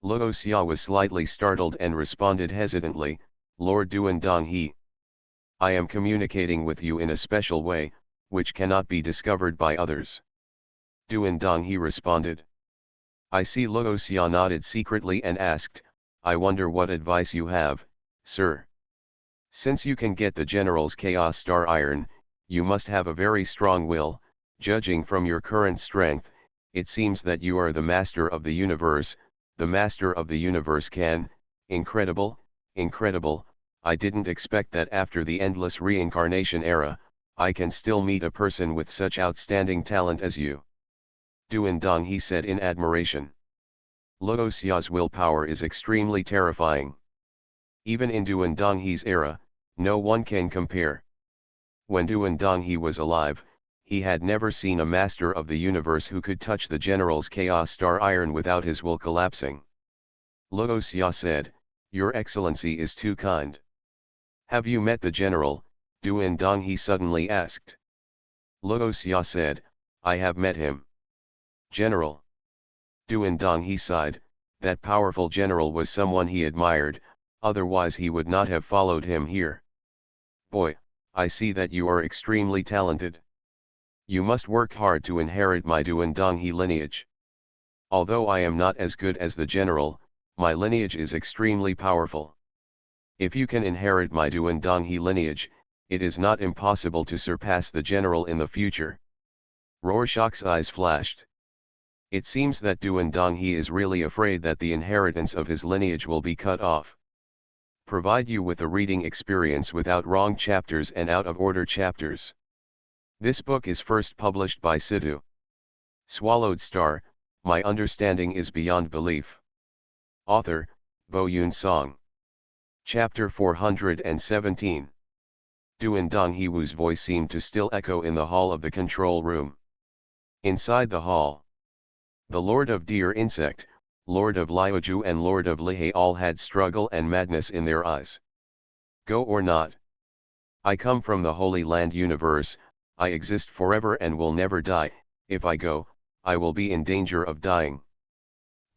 A: Luoxia was slightly startled and responded hesitantly, Lord Duandonghe. I am communicating with you in a special way, which cannot be discovered by others. Duandonghe responded. I see. Luoxia nodded secretly and asked, I wonder what advice you have, sir. Since you can get the general's Chaos Star Iron, you must have a very strong will. Judging from your current strength, it seems that you are the master of the universe. The master of the universe can, incredible, incredible, I didn't expect that after the endless reincarnation era, I can still meet a person with such outstanding talent as you. Duandonghe said in admiration. Luoxia's willpower is extremely terrifying. Even in Duandonghe's era, no one can compare. When Duandonghe was alive, he had never seen a master of the universe who could touch the general's Chaos Star Iron without his will collapsing. Luoxia said, Your Excellency is too kind. Have you met the general? Duandonghe suddenly asked. Luoxia said, I have met him. General. Duandonghe sighed, that powerful general was someone he admired, otherwise he would not have followed him here. Boy, I see that you are extremely talented. You must work hard to inherit my Duandonghe lineage. Although I am not as good as the general, my lineage is extremely powerful. If you can inherit my Duandonghe lineage, it is not impossible to surpass the general in the future. Rorschach's eyes flashed. It seems that Duandonghe is really afraid that the inheritance of his lineage will be cut off. Provide you with a reading experience without wrong chapters and out-of-order chapters. This book is first published by Sidhu. Swallowed Star, My Understanding is Beyond Belief. Author, Bo Yun Song. Chapter 417. Duandonghe Wu's voice seemed to still echo in the hall of the control room. Inside the hall, the Lord of Deer Insect, Lord of Liuju and Lord of Lihei all had struggle and madness in their eyes. Go or not? I come from the Holy Land universe, I exist forever and will never die. If I go, I will be in danger of dying.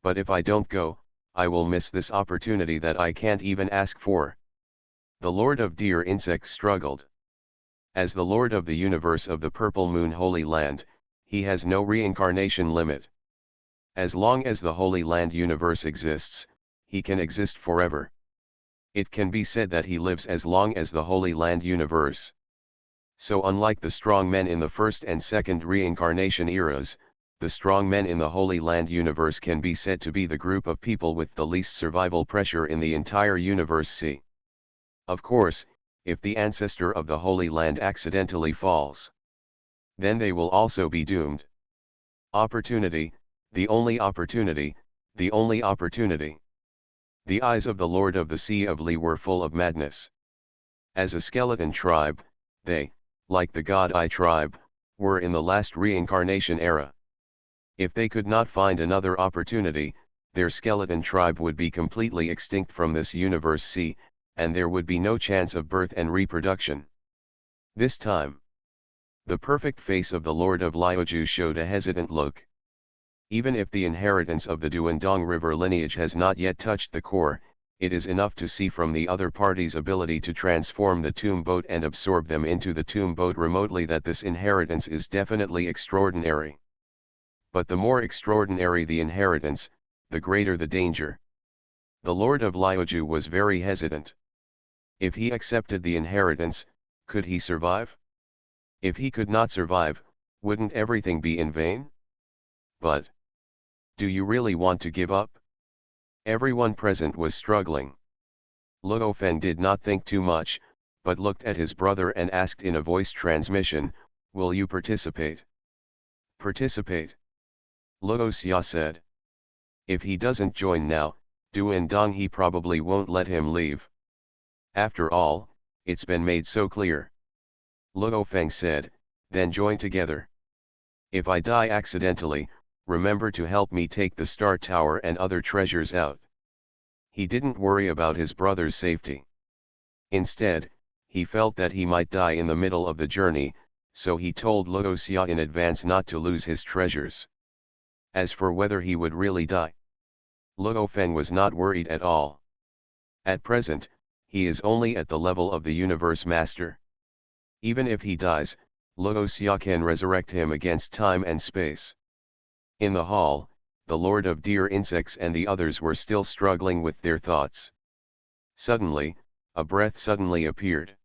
A: But if I don't go, I will miss this opportunity that I can't even ask for. The Lord of Deer Insect struggled. As the Lord of the universe of the Purple Moon Holy Land, he has no reincarnation limit. As long as the Holy Land universe exists, he can exist forever. It can be said that he lives as long as the Holy Land universe. So unlike the strong men in the first and second reincarnation eras, the strong men in the Holy Land universe can be said to be the group of people with the least survival pressure in the entire universe. See. Of course, if the ancestor of the Holy Land accidentally falls, then they will also be doomed. Opportunity, the only opportunity, the only opportunity. The eyes of the Lord of the Sea of Li were full of madness. As a skeleton tribe, they, like the God Eye tribe, were in the last reincarnation era. If they could not find another opportunity, their skeleton tribe would be completely extinct from this universe C, and there would be no chance of birth and reproduction. This time, the perfect face of the Lord of Liuju showed a hesitant look. Even if the inheritance of the Duandong River lineage has not yet touched the core, it is enough to see from the other party's ability to transform the tomb boat and absorb them into the tomb boat remotely that this inheritance is definitely extraordinary. But the more extraordinary the inheritance, the greater the danger. The Lord of Liuju was very hesitant. If he accepted the inheritance, could he survive? If he could not survive, wouldn't everything be in vain? But do you really want to give up? Everyone present was struggling. Luo Feng did not think too much, but looked at his brother and asked in a voice transmission, "Will you participate?" "Participate?" Luo Xia said. "If he doesn't join now, Duan he probably won't let him leave. After all, it's been made so clear." Luo Feng said, "Then join together. If I die accidentally, remember to help me take the Star Tower and other treasures out." He didn't worry about his brother's safety. Instead, he felt that he might die in the middle of the journey, so he told Luo Xia in advance not to lose his treasures. As for whether he would really die, Luo Feng was not worried at all. At present, he is only at the level of the Universe Master. Even if he dies, Luo Xia can resurrect him against time and space. In the hall, the Lord of Deer Insects and the others were still struggling with their thoughts. Suddenly, a breath suddenly appeared.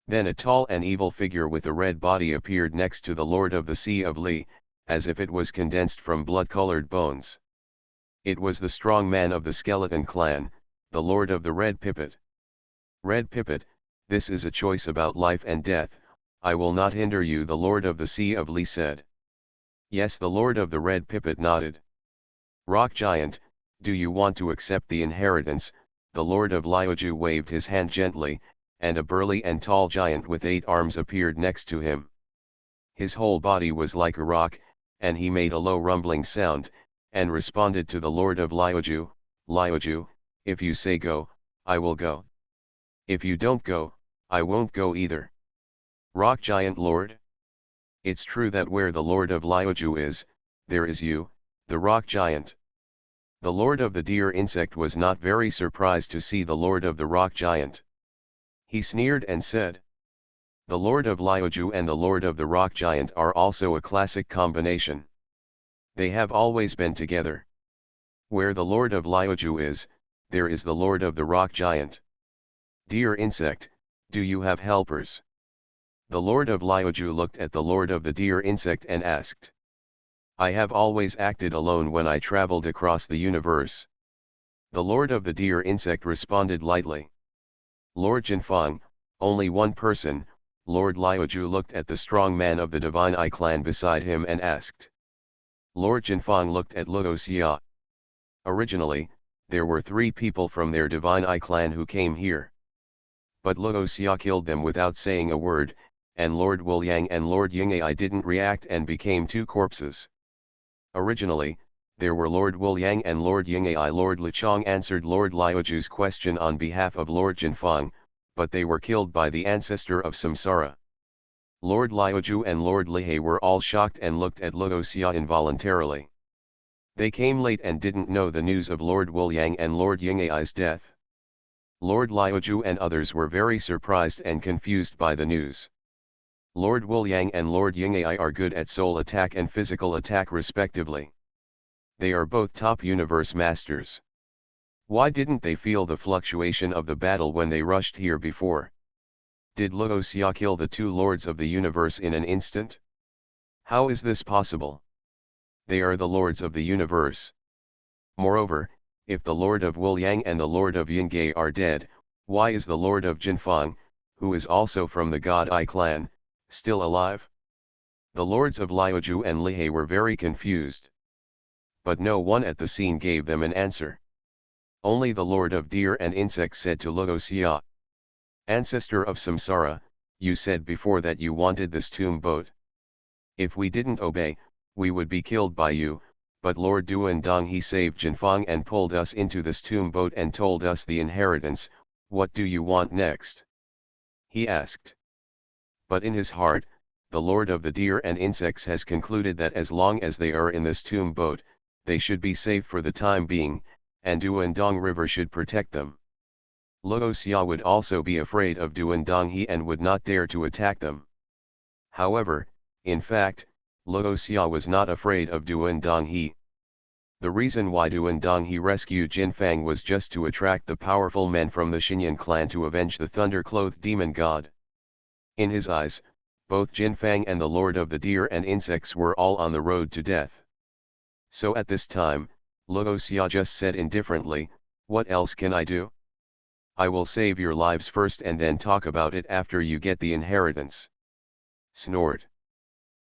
A: Then a tall and evil figure with a red body appeared next to the Lord of the Sea of Li, as if it was condensed from blood-colored bones. It was the strong man of the Skeleton Clan, the Lord of the Red Pipit. "Red Pipit, this is a choice about life and death. I will not hinder you," the Lord of the Sea of Li said. Yes, the Lord of the Red Pipit nodded. "Rock Giant, do you want to accept the inheritance?" The Lord of Liuju waved his hand gently, and a burly and tall giant with 8 arms appeared next to him. His whole body was like a rock, and he made a low rumbling sound, and responded to the Lord of Liuju, "Liuju, if you say go, I will go. If you don't go, I won't go either." "Rock Giant Lord? It's true that where the Lord of Liuju is, there is you, the Rock Giant." The Lord of the Deer Insect was not very surprised to see the Lord of the Rock Giant. He sneered and said, "The Lord of Liuju and the Lord of the Rock Giant are also a classic combination. They have always been together. Where the Lord of Liuju is, there is the Lord of the Rock Giant. Deer Insect, do you have helpers?" The Lord of Liuju looked at the Lord of the Deer Insect and asked. "I have always acted alone when I traveled across the universe." The Lord of the Deer Insect responded lightly. "Lord Jinfeng, only one person." Lord Liuju looked at the strong man of the Divine Eye clan beside him and asked. Lord Jinfeng looked at Luo Xia. Originally, there were 3 people from their Divine Eye clan who came here. But Luo Xia killed them without saying a word, and Lord Wuliang and Lord Ying'ai didn't react and became 2 corpses. Originally, there were Lord Wuliang and Lord Ying'ai. Lord Lichang answered Lord Liuju's question on behalf of Lord Jinfeng, but they were killed by the ancestor of Samsara. Lord Liuju and Lord Lihei were all shocked and looked at Luo Xia involuntarily. They came late and didn't know the news of Lord Wuliang and Lord Ying'ai's death. Lord Liuju and others were very surprised and confused by the news. Lord Wuliang and Lord Ying'ai are good at soul attack and physical attack respectively. They are both top universe masters. Why didn't they feel the fluctuation of the battle when they rushed here before? Did Luo Xia kill the 2 lords of the universe in an instant? How is this possible? They are the lords of the universe. Moreover, if the Lord of Wuliang and the Lord of Ying'ai are dead, why is the Lord of Jinfeng, who is also from the God Eye clan, still alive? The lords of Liuju and Lihei were very confused. But no one at the scene gave them an answer. Only the Lord of Deer and Insects said to Luo Xia, "Ancestor of Samsara, you said before that you wanted this tomb boat. If we didn't obey, we would be killed by you, but Lord Duan he saved Jinfeng and pulled us into this tomb boat and told us the inheritance. What do you want next?" he asked. But in his heart, the Lord of the Deer and Insects has concluded that as long as they are in this tomb boat, they should be safe for the time being, and Duandong River should protect them. Luo Xia would also be afraid of Duandong he and would not dare to attack them. However, in fact, Luo Xia was not afraid of Duandong he. The reason why Duandong he rescued Jinfeng was just to attract the powerful men from the Xinyan clan to avenge the thunder-clothed demon god. In his eyes, both Jin Fang and the Lord of the Deer and Insects were all on the road to death. So at this time, Luo Xia just said indifferently, "What else can I do? I will save your lives first and then talk about it after you get the inheritance." Snort.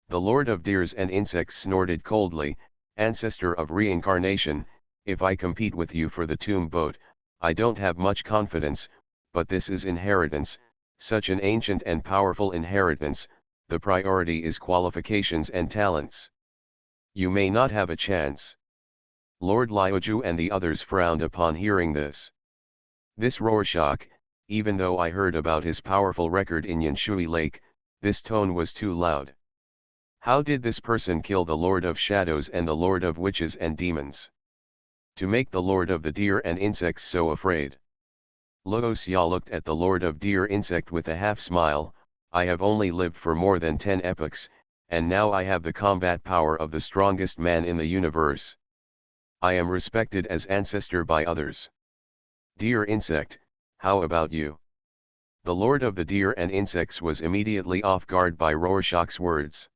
A: The Lord of Deers and Insects snorted coldly, "Ancestor of Reincarnation, if I compete with you for the tomb boat, I don't have much confidence, but this is inheritance, such an ancient and powerful inheritance, the priority is qualifications and talents. You may not have a chance." Lord Liuju and the others frowned upon hearing this. This Rorschach, even though I heard about his powerful record in Yanshui Lake, this tone was too loud. How did this person kill the Lord of Shadows and the Lord of Witches and Demons? To make the Lord of the Deer and Insects so afraid. Luo Xia looked at the Lord of Deer Insect with a half-smile, "I have only lived for more than 10 epochs, and now I have the combat power of the strongest man in the universe. I am respected as ancestor by others. Deer Insect, how about you?" The Lord of the Deer and Insects was immediately off guard by Rorschach's words.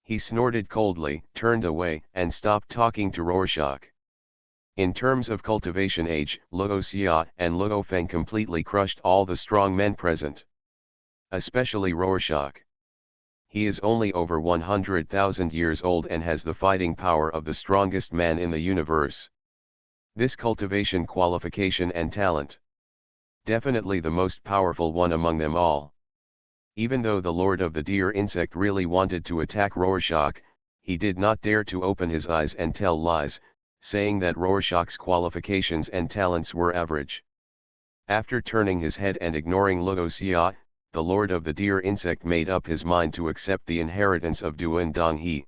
A: He snorted coldly, turned away, and stopped talking to Rorschach. In terms of cultivation age, Luo Xia and Luo Feng completely crushed all the strong men present. Especially Rorschach. He is only over 100,000 years old and has the fighting power of the strongest man in the universe. This cultivation qualification and talent. Definitely the most powerful one among them all. Even though the Lord of the Deer Insect really wanted to attack Rorschach, he did not dare to open his eyes and tell lies, saying that Rorschach's qualifications and talents were average. After turning his head and ignoring Luo Xia, the Lord of the Deer Insect made up his mind to accept the inheritance of Duan Donghe.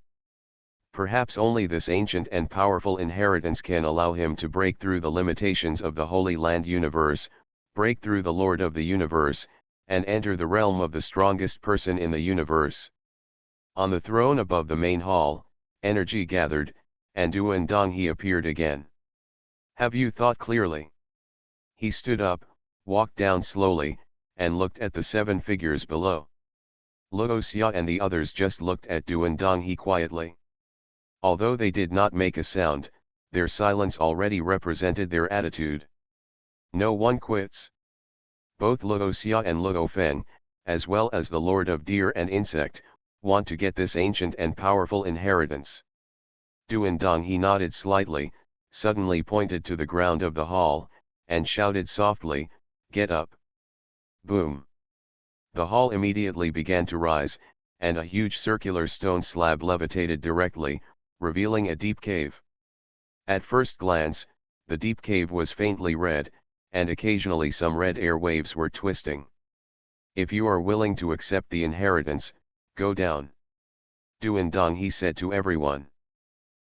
A: Perhaps only this ancient and powerful inheritance can allow him to break through the limitations of the Holy Land universe, break through the Lord of the universe, and enter the realm of the strongest person in the universe. On the throne above the main hall, energy gathered, and Duan Donghe appeared again. "Have you thought clearly?" He stood up, walked down slowly, and looked at the 7 figures below. Luo Xia and the others just looked at Duan Donghe quietly. Although they did not make a sound, their silence already represented their attitude. No one quits. Both Luo Xia and Luo Feng, as well as the Lord of Deer and Insect, want to get this ancient and powerful inheritance. Duan Donghe nodded slightly, suddenly pointed to the ground of the hall, and shouted softly, "Get up!" Boom! The hall immediately began to rise, and a huge circular stone slab levitated directly, revealing a deep cave. At first glance, the deep cave was faintly red, and occasionally some red air waves were twisting. "If you are willing to accept the inheritance, go down," Duan Donghe said to everyone.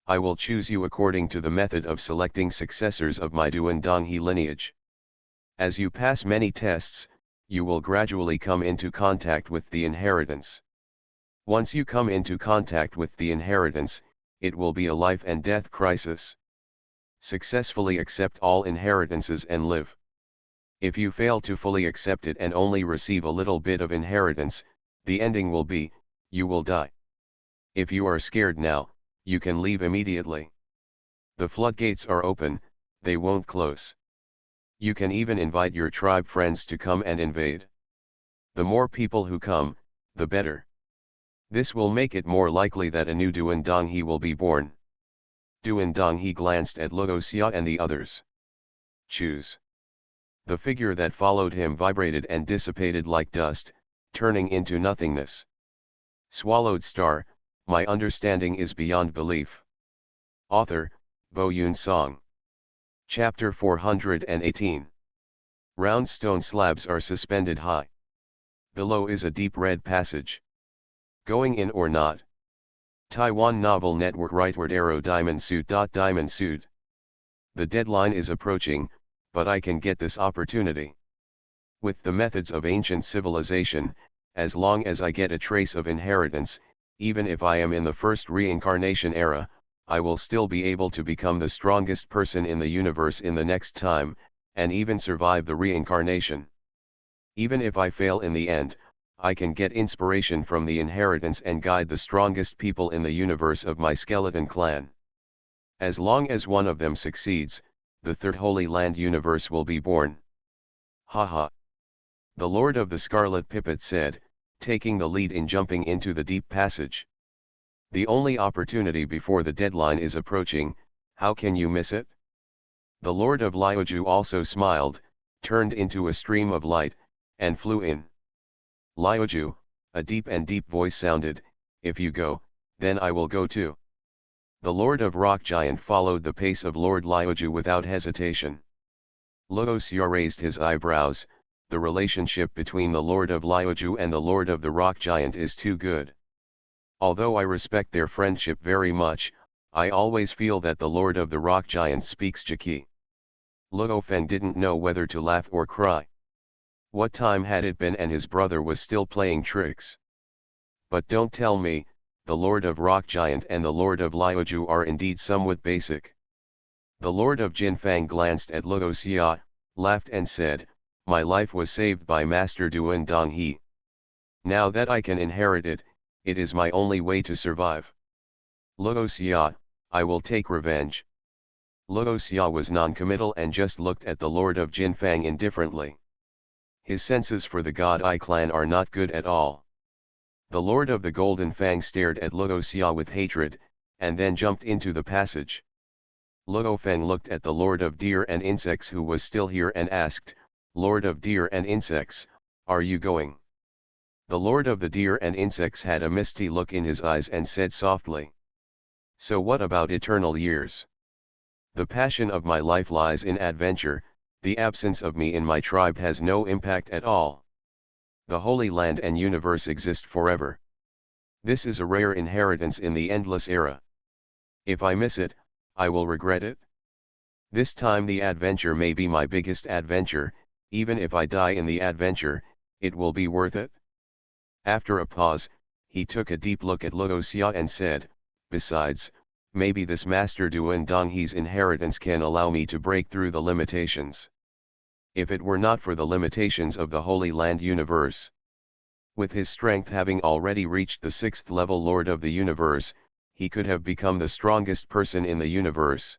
A: "I will choose you according to the method of selecting successors of my Duan Donghe lineage. As you pass many tests, you will gradually come into contact with the inheritance. Once you come into contact with the inheritance, it will be a life and death crisis. Successfully accept all inheritances and live. If you fail to fully accept it and only receive a little bit of inheritance, the ending will be, you will die. If you are scared now, you can leave immediately. The floodgates are open, they won't close. You can even invite your tribe friends to come and invade. The more people who come, the better. This will make it more likely that a new Duan Donghe will be born." Duan Donghe glanced at Luo Xia and the others. "Choose." The figure that followed him vibrated and dissipated like dust, turning into nothingness. Swallowed Star, my understanding is beyond belief. Author, Bo Yun Song. Chapter 418. Round stone slabs are suspended high. Below is a deep red passage. Going in or not? Taiwan Novel Network Rightward arrow Diamond Suit. Diamond Suit. The deadline is approaching, but I can get this opportunity. With the methods of ancient civilization, as long as I get a trace of inheritance, even if I am in the first reincarnation era, I will still be able to become the strongest person in the universe in the next time, and even survive the reincarnation. Even if I fail in the end, I can get inspiration from the inheritance and guide the strongest people in the universe of my skeleton clan. As long as one of them succeeds, the third Holy Land universe will be born. Haha. The Lord of the Scarlet Pipit said, taking the lead in jumping into the deep passage. The only opportunity before the deadline is approaching, how can you miss it? The Lord of Lioju also smiled, turned into a stream of light, and flew in. Lioju, a deep voice sounded, if you go, then I will go too. The Lord of Rock Giant followed the pace of Lord Lioju without hesitation. Luoxia raised his eyebrows. The relationship between the Lord of Lioju and the Lord of the Rock Giant is too good. Although I respect their friendship very much, I always feel that the Lord of the Rock Giant speaks Jiki. Luo Feng didn't know whether to laugh or cry. What time had it been and his brother was still playing tricks? But don't tell me, the Lord of Rock Giant and the Lord of Lioju are indeed somewhat basic. The Lord of Jinfang glanced at Luoxia, laughed and said, my life was saved by Master Duan Donghe. Now that I can inherit it, it is my only way to survive. Luoxia, I will take revenge. Luoxia was non-committal and just looked at the Lord of Jinfang indifferently. His senses for the God Eye clan are not good at all. The Lord of the Golden Fang stared at Luoxia with hatred, and then jumped into the passage. Luo Feng looked at the Lord of Deer and Insects who was still here and asked, Lord of Deer and Insects, are you going? The Lord of the Deer and Insects had a misty look in his eyes and said softly. So what about eternal years? The passion of my life lies in adventure, the absence of me in my tribe has no impact at all. The Holy Land and universe exist forever. This is a rare inheritance in the endless era. If I miss it, I will regret it. This time the adventure may be my biggest adventure, even if I die in the adventure, it will be worth it. After a pause, he took a deep look at Luoxia and said, besides, maybe this Master Duan Donghe's inheritance can allow me to break through the limitations. If it were not for the limitations of the Holy Land universe. With his strength having already reached the 6th level Lord of the universe, he could have become the strongest person in the universe.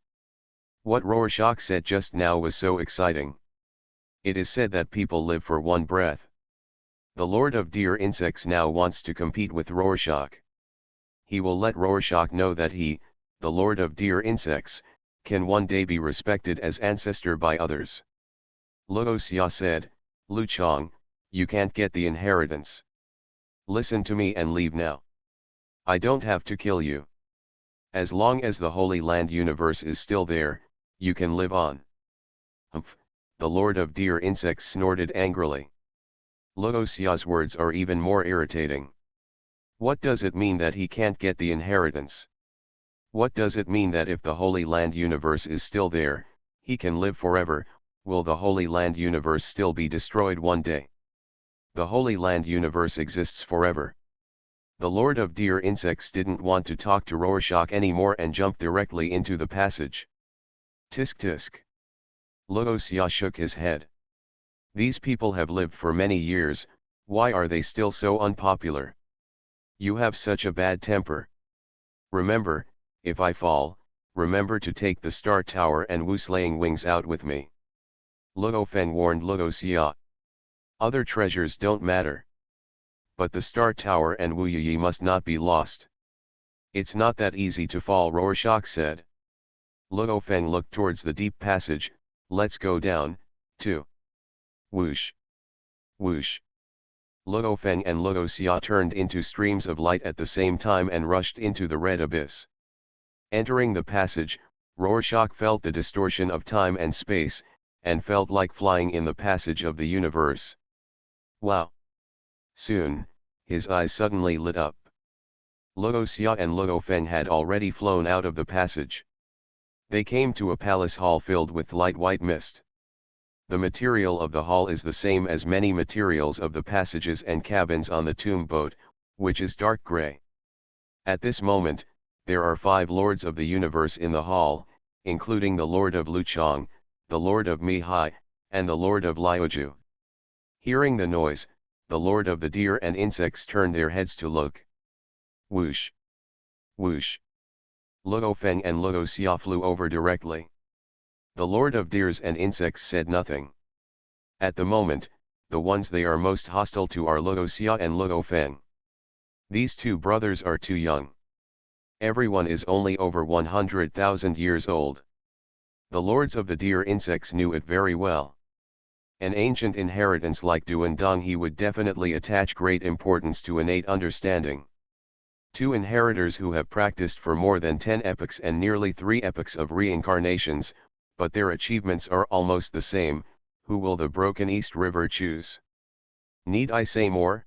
A: What Rorschach said just now was so exciting. It is said that people live for one breath. The Lord of Deer Insects now wants to compete with Rorschach. He will let Rorschach know that he, the Lord of Deer Insects, can one day be respected as ancestor by others. Luoxia said, Lu Chong, you can't get the inheritance. Listen to me and leave now. I don't have to kill you. As long as the Holy Land universe is still there, you can live on. Humph, the Lord of Deer Insects snorted angrily. Luoxia's words are even more irritating. What does it mean that he can't get the inheritance? What does it mean that if the Holy Land universe is still there, he can live forever? Will the Holy Land universe still be destroyed one day? The Holy Land universe exists forever. The Lord of Deer Insects didn't want to talk to Rorschach anymore and jumped directly into the passage. Tisk tisk. Luoxia shook his head. These people have lived for many years, why are they still so unpopular? You have such a bad temper. Remember, if I fall, remember to take the Star Tower and Wu Slaying Wings out with me. Luo Feng warned Luoxia. Other treasures don't matter. But the Star Tower and Wu Yi must not be lost. It's not that easy to fall, Rorschach said. Luo Feng looked towards the deep passage, let's go down, too. Whoosh. Whoosh. Luo Feng and Luoxia turned into streams of light at the same time and rushed into the red abyss. Entering the passage, Rorschach felt the distortion of time and space, and felt like flying in the passage of the universe. Wow! Soon, his eyes suddenly lit up. Luoxia and Luo Feng had already flown out of the passage. They came to a palace hall filled with light white mist. The material of the hall is the same as many materials of the passages and cabins on the tomb boat, which is dark gray. At this moment, there are 5 lords of the universe in the hall, including the Lord of Luchong, the Lord of Mihai, and the Lord of Lioju. Hearing the noise, the lord of the deer and insects turned their heads to look. Whoosh! Whoosh! Luo Feng and Luo Xia flew over directly. The lord of deers and insects said nothing. At the moment, the ones they are most hostile to are Luo Xia and Luo Feng. These two brothers are too young. Everyone is only over 100,000 years old. The lords of the deer insects knew it very well. An ancient inheritance like Duandong would definitely attach great importance to innate understanding. Two inheritors who have practiced for more than 10 epochs and nearly 3 epochs of reincarnations, but their achievements are almost the same, who will the broken East River choose? Need I say more?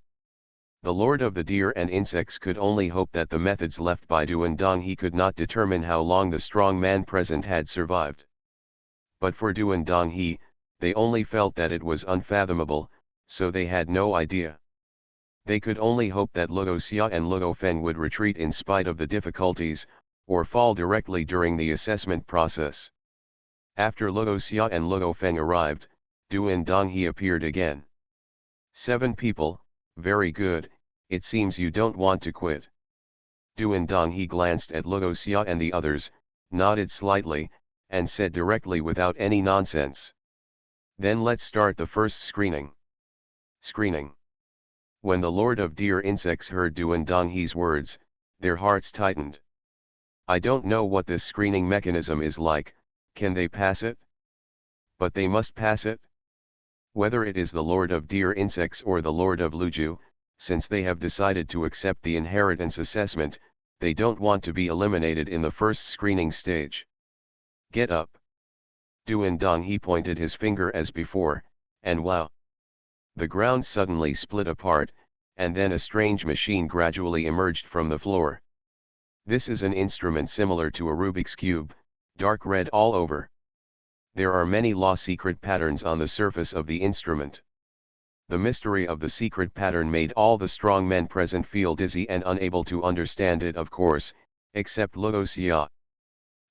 A: The lord of the deer and insects could only hope that the methods left by Duandong could not determine how long the strong man present had survived. But for Duandong they only felt that it was unfathomable, so they had no idea. They could only hope that Luo Xia and Luo Feng would retreat in spite of the difficulties, or fall directly during the assessment process. After Luo Xia and Luo Feng arrived, Duandong appeared again. 7 people, very good, it seems you don't want to quit. Duandong glanced at Luo Xia and the others, nodded slightly, and said directly without any nonsense. Then let's start the first screening. Screening. When the Lord of Deer Insects heard Duandong's words, their hearts tightened. I don't know what this screening mechanism is like, can they pass it? But they must pass it. Whether it is the Lord of Deer Insects or the Lord of Luju, since they have decided to accept the inheritance assessment, they don't want to be eliminated in the first screening stage. Get up. Duandong pointed his finger as before, and wow! The ground suddenly split apart, and then a strange machine gradually emerged from the floor. This is an instrument similar to a Rubik's Cube, dark red all over. There are many law secret patterns on the surface of the instrument. The mystery of the secret pattern made all the strong men present feel dizzy and unable to understand it, of course, except Luo Xia.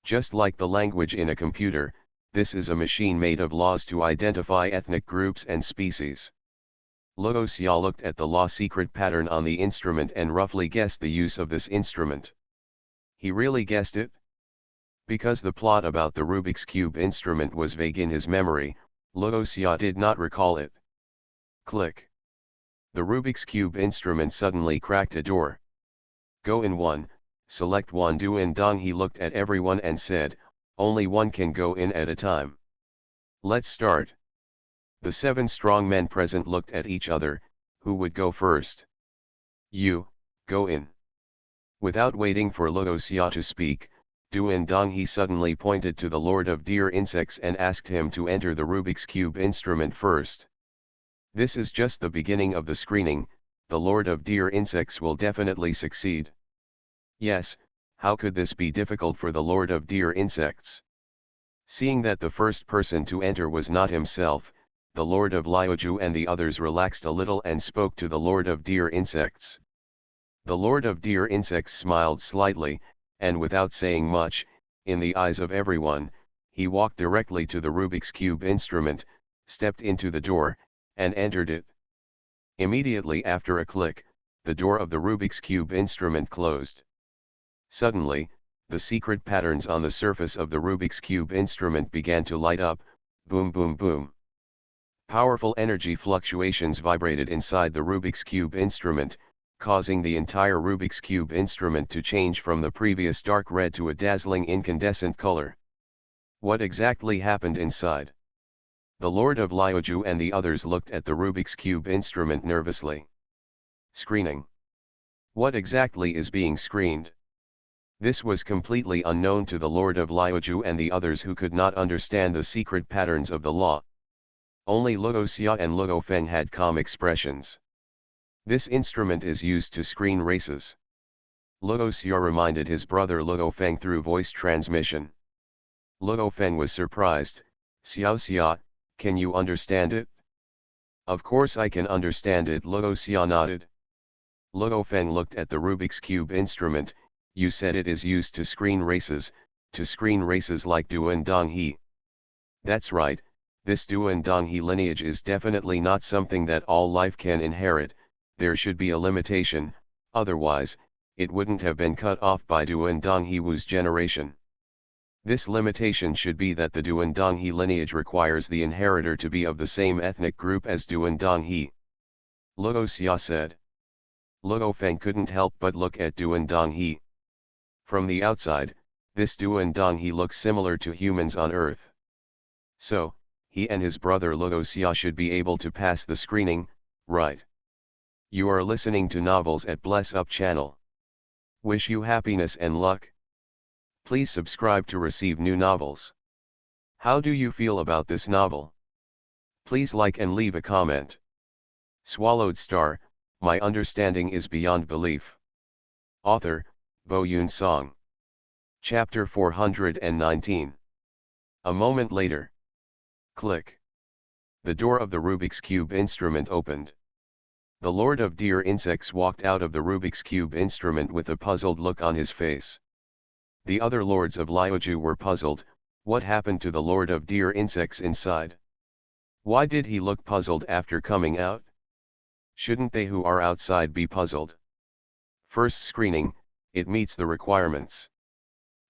A: Just like the language in a computer, this is a machine made of laws to identify ethnic groups and species. Luo Xia looked at the law secret pattern on the instrument and roughly guessed the use of this instrument. He really guessed it? Because the plot about the Rubik's Cube instrument was vague in his memory, Luo Xia did not recall it. Click. The Rubik's Cube instrument suddenly cracked a door. Go in one, select one. Duandong looked at everyone and said, only one can go in at a time. Let's start. The 7 strong men present looked at each other, who would go first? You, go in. Without waiting for Luo Xia to speak, Duandong suddenly pointed to the Lord of Deer Insects and asked him to enter the Rubik's Cube instrument first. This is just the beginning of the screening, the Lord of Deer Insects will definitely succeed. Yes, how could this be difficult for the Lord of Deer Insects? Seeing that the first person to enter was not himself, the Lord of Liuju and the others relaxed a little and spoke to the Lord of Deer Insects. The Lord of Deer Insects smiled slightly, and without saying much, in the eyes of everyone, he walked directly to the Rubik's Cube instrument, stepped into the door, and entered it. Immediately after a click, the door of the Rubik's Cube instrument closed. Suddenly, the secret patterns on the surface of the Rubik's Cube instrument began to light up, boom boom boom. Powerful energy fluctuations vibrated inside the Rubik's Cube instrument, causing the entire Rubik's Cube instrument to change from the previous dark red to a dazzling incandescent color. What exactly happened inside? The Lord of Liuju and the others looked at the Rubik's Cube instrument nervously. Screening. What exactly is being screened? This was completely unknown to the Lord of Liuju and the others who could not understand the secret patterns of the law. Only Luo Xia and Luo Feng had calm expressions. This instrument is used to screen races. Luo Xia reminded his brother Luo Feng through voice transmission. Luo Feng was surprised. Xiao Xia, can you understand it? Of course I can understand it, Luo Xia nodded. Luo Feng looked at the Rubik's Cube instrument. You said it is used to screen races like Duandong. That's right, This Duandonghe lineage is definitely not something that all life can inherit, there should be a limitation, otherwise, it wouldn't have been cut off by Duandonghe Wu's generation. This limitation should be that the Duandonghe lineage requires the inheritor to be of the same ethnic group as Duandonghe. Luo Xia said. Luo Feng couldn't help but look at Duandonghe. From the outside, this Duandonghe looks similar to humans on Earth. So, he and his brother Luo Xia should be able to pass the screening, right? You are listening to Novels at Bless Up channel. Wish you happiness and luck. Please subscribe to receive new novels. How do you feel about this novel? Please like and leave a comment. Swallowed Star, my understanding is beyond belief. Author, Bo Yun Song. Chapter 419. A moment later. Click. The door of the Rubik's Cube instrument opened. The Lord of Deer Insects walked out of the Rubik's Cube instrument with a puzzled look on his face. The other lords of Liuju were puzzled. What happened to the Lord of Deer Insects inside? Why did he look puzzled after coming out? Shouldn't they who are outside be puzzled? First screening, it meets the requirements.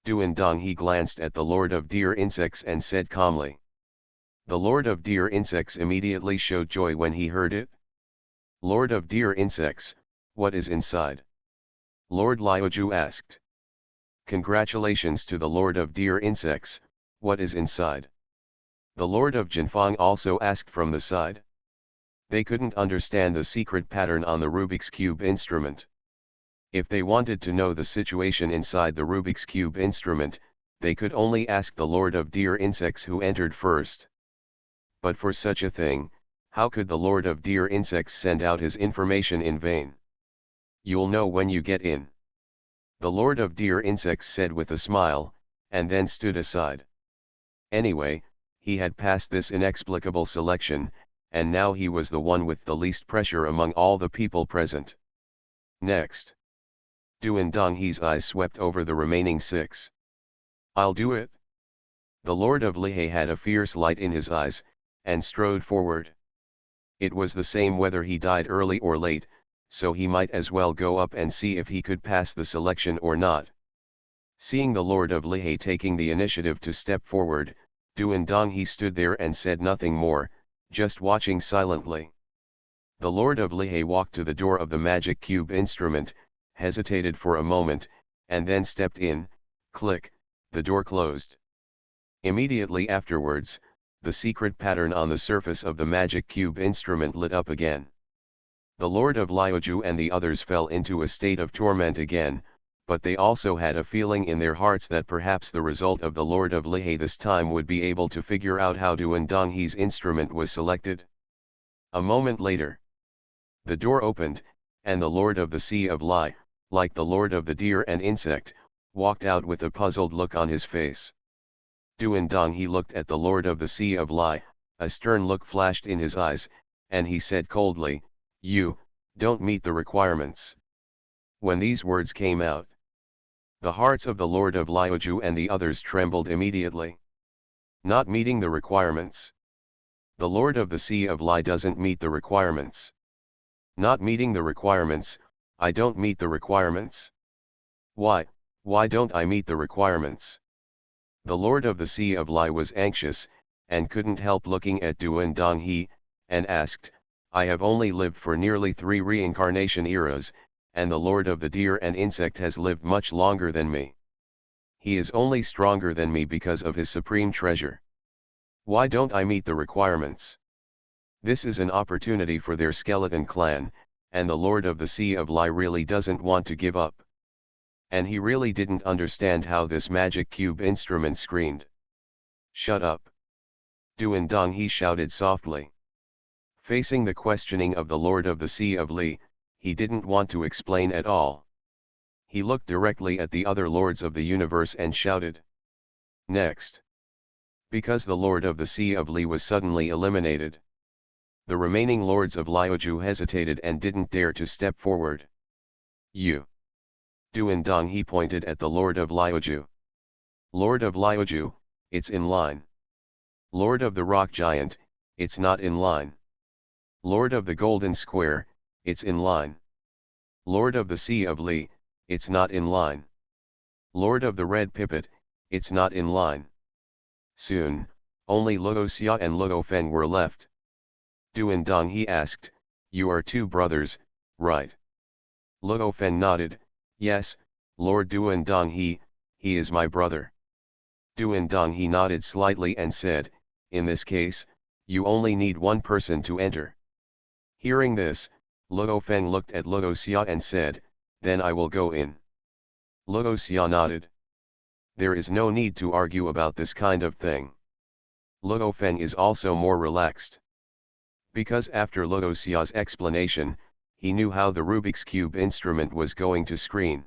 A: Duandonghe glanced at the Lord of Deer Insects and said calmly. The Lord of Deer Insects immediately showed joy when he heard it. Lord of Deer Insects, what is inside? Lord Liuju asked. Congratulations to the Lord of Deer Insects, what is inside? The Lord of Jinfeng also asked from the side. They couldn't understand the secret pattern on the Rubik's Cube instrument. If they wanted to know the situation inside the Rubik's Cube instrument, they could only ask the Lord of Deer Insects who entered first. But for such a thing, how could the Lord of Deer Insects send out his information in vain? You'll know when you get in. The Lord of Deer Insects said with a smile, and then stood aside. Anyway, he had passed this inexplicable selection, and now he was the one with the least pressure among all the people present. Next. Duandonghe's eyes swept over the remaining 6. I'll do it. The Lord of Lihei had a fierce light in his eyes, and strode forward. It was the same whether he died early or late, so he might as well go up and see if he could pass the selection or not. Seeing the Lord of Lihei taking the initiative to step forward, Duandonghe stood there and said nothing more, just watching silently. The Lord of Lihei walked to the door of the magic cube instrument, hesitated for a moment, and then stepped in. Click, the door closed. Immediately afterwards, the secret pattern on the surface of the magic cube instrument lit up again. The Lord of Liuju and the others fell into a state of torment again, but they also had a feeling in their hearts that perhaps the result of the Lord of Lihei this time would be able to figure out how Duandonghe's instrument was selected. A moment later, the door opened, and the Lord of the Sea of Li, like the Lord of the Deer and Insect, walked out with a puzzled look on his face. Duandonghe looked at the Lord of the Sea of Li, a stern look flashed in his eyes, and he said coldly, "You don't meet the requirements." When these words came out, the hearts of the Lord of Liuju and the others trembled immediately. Not meeting the requirements. The Lord of the Sea of Li doesn't meet the requirements. Not meeting the requirements, I don't meet the requirements. Why don't I meet the requirements? The Lord of the Sea of Li was anxious, and couldn't help looking at Duandonghe, and asked, I have only lived for nearly 3 reincarnation eras, and the Lord of the Deer and Insect has lived much longer than me. He is only stronger than me because of his supreme treasure. Why don't I meet the requirements? This is an opportunity for their skeleton clan, and the Lord of the Sea of Li really doesn't want to give up. And he really didn't understand how this magic cube instrument screened. Shut up! Duandonghe shouted softly. Facing the questioning of the Lord of the Sea of Li, he didn't want to explain at all. He looked directly at the other lords of the universe and shouted. Next. Because the Lord of the Sea of Li was suddenly eliminated. The remaining lords of Liuju hesitated and didn't dare to step forward. You. Duandonghe pointed at the Lord of Liuju. Lord of Liuju, it's in line. Lord of the Rock Giant, it's not in line. Lord of the Golden Square, it's in line. Lord of the Sea of Lee, it's not in line. Lord of the Red Pipit, it's not in line. Soon, only Luoxia and Luo Feng were left. Duan Dong he asked, you are two brothers, right? Luo Feng nodded, yes, Lord Duan Dong he is my brother. Duan Dong he nodded slightly and said, in this case, you only need one person to enter. Hearing this, Luo Feng looked at Luoxia and said, then I will go in. Luoxia nodded. There is no need to argue about this kind of thing. Luo Feng is also more relaxed. Because after Luoxia's explanation, he knew how the Rubik's Cube instrument was going to screen.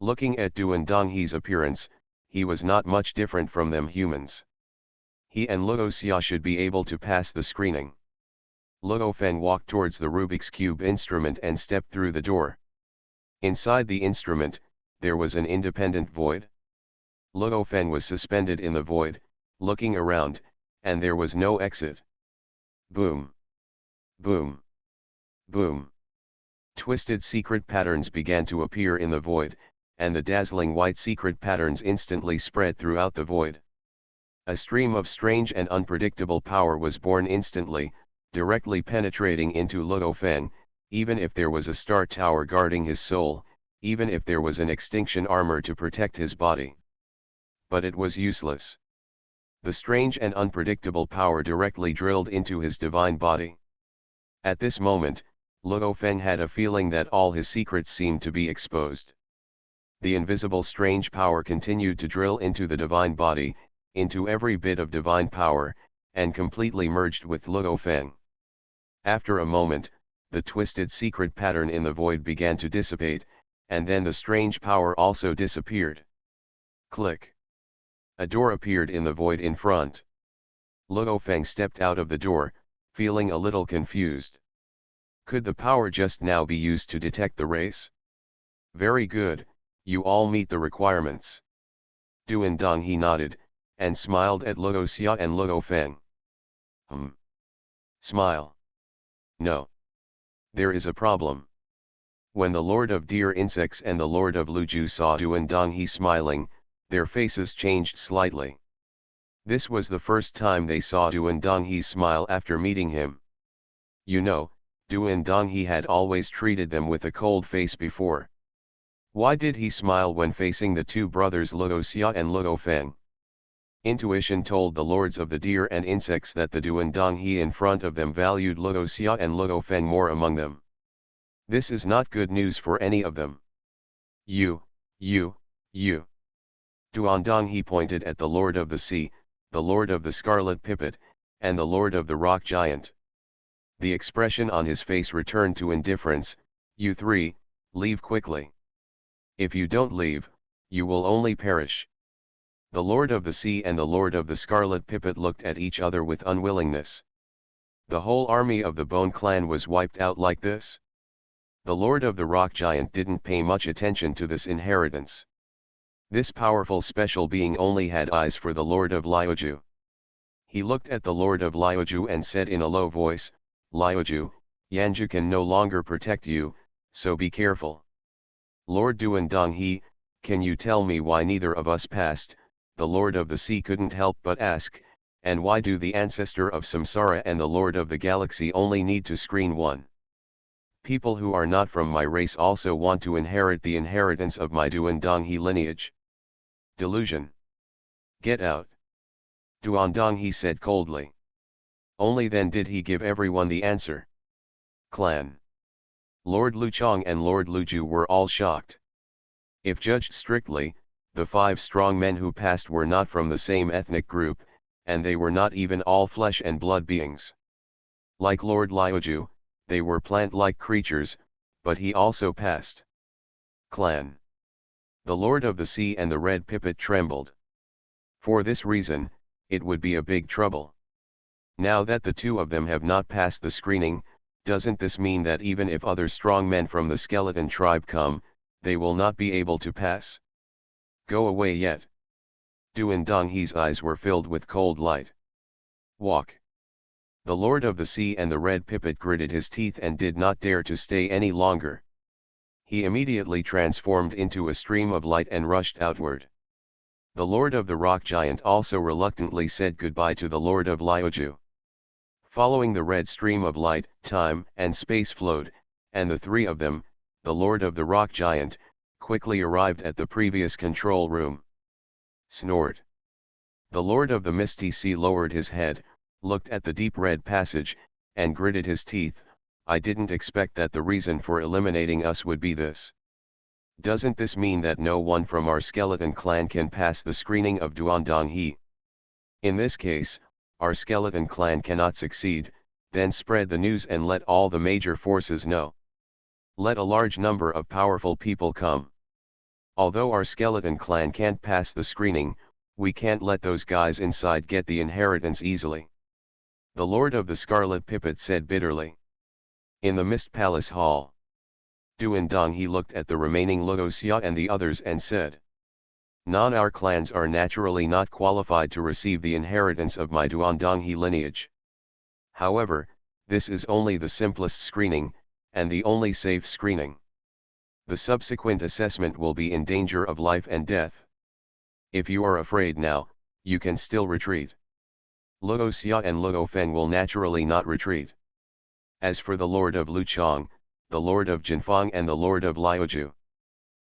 A: Looking at Duan Donghe's appearance, he was not much different from them humans. He and Luoxia should be able to pass the screening. Luo Feng walked towards the Rubik's Cube instrument and stepped through the door. Inside the instrument, there was an independent void. Luo Feng was suspended in the void, looking around, and there was no exit. Boom. Boom. Boom. Twisted secret patterns began to appear in the void, and the dazzling white secret patterns instantly spread throughout the void. A stream of strange and unpredictable power was born instantly, directly penetrating into Luo Feng, even if there was a star tower guarding his soul, even if there was an extinction armor to protect his body. But it was useless. The strange and unpredictable power directly drilled into his divine body. At this moment, Luo Feng had a feeling that all his secrets seemed to be exposed. The invisible strange power continued to drill into the divine body, into every bit of divine power, and completely merged with Luo Feng. After a moment, the twisted secret pattern in the void began to dissipate, and then the strange power also disappeared. Click. A door appeared in the void in front. Luo Feng stepped out of the door, feeling a little confused. Could the power just now be used to detect the race? Very good, you all meet the requirements. Duan Donghe nodded, and smiled at Luoxia and Luo Feng. Smile. No. There is a problem. When the Lord of Deer Insects and the Lord of Luju saw Duan Donghe smiling, their faces changed slightly. This was the first time they saw Duan Donghe smile after meeting him. You know, Duan Donghe had always treated them with a cold face before. Why did he smile when facing the two brothers Luoxia and Luo Feng? Intuition told the lords of the deer and insects that the Duan Donghe in front of them valued Luoxia and Luo Feng more among them. This is not good news for any of them. You. Duan Donghe pointed at the Lord of the Sea, the Lord of the Scarlet Pipit, and the Lord of the Rock Giant. The expression on his face returned to indifference. You three, leave quickly. If you don't leave, you will only perish. The Lord of the Sea and the Lord of the Scarlet Pipit looked at each other with unwillingness. The whole army of the Bone Clan was wiped out like this? The Lord of the Rock Giant didn't pay much attention to this inheritance. This powerful special being only had eyes for the Lord of Liuju. He looked at the Lord of Liuju and said in a low voice, Liuju, Yanju can no longer protect you, so be careful. Lord Duan Donghe, can you tell me why neither of us passed? The Lord of the Sea couldn't help but ask, and why do the ancestor of Samsara and the Lord of the Galaxy only need to screen one? People who are not from my race also want to inherit the inheritance of my Duan Donghe lineage. Delusion. Get out. Duan Donghe said coldly. Only then did he give everyone the answer. Clan. Lord Luchong and Lord Luju were all shocked. If judged strictly, the 5 strong men who passed were not from the same ethnic group, and they were not even all flesh and blood beings. Like Lord Liuju, they were plant-like creatures, but he also passed. Clan. The Lord of the Sea and the Red Pipit trembled. For this reason, it would be a big trouble. Now that the two of them have not passed the screening, doesn't this mean that even if other strong men from the skeleton tribe come, they will not be able to pass? Go away yet. Duan Donghe's eyes were filled with cold light. Walk. The Lord of the Sea and the Red Pipit gritted his teeth and did not dare to stay any longer. He immediately transformed into a stream of light and rushed outward. The Lord of the Rock Giant also reluctantly said goodbye to the Lord of Lioju. Following the red stream of light, time and space flowed, and the three of them, the Lord of the Rock Giant, quickly arrived at the previous control room. Snort. The Lord of the Misty Sea lowered his head, looked at the deep red passage, and gritted his teeth. I didn't expect that the reason for eliminating us would be this. Doesn't this mean that no one from our skeleton clan can pass the screening of Duandong He? In this case, our skeleton clan cannot succeed, then spread the news and let all the major forces know. Let a large number of powerful people come. Although our skeleton clan can't pass the screening, we can't let those guys inside get the inheritance easily. The Lord of the Scarlet Pipit said bitterly. In the Mist Palace Hall, Duandong He looked at the remaining Luoxia and the others and said, our clans are naturally not qualified to receive the inheritance of my Duandong He lineage. However, this is only the simplest screening, and the only safe screening. The subsequent assessment will be in danger of life and death. If you are afraid now, you can still retreat. Luoxia and Luofeng will naturally not retreat. As for the Lord of Luchong, the Lord of Jinfeng and the Lord of Lioju,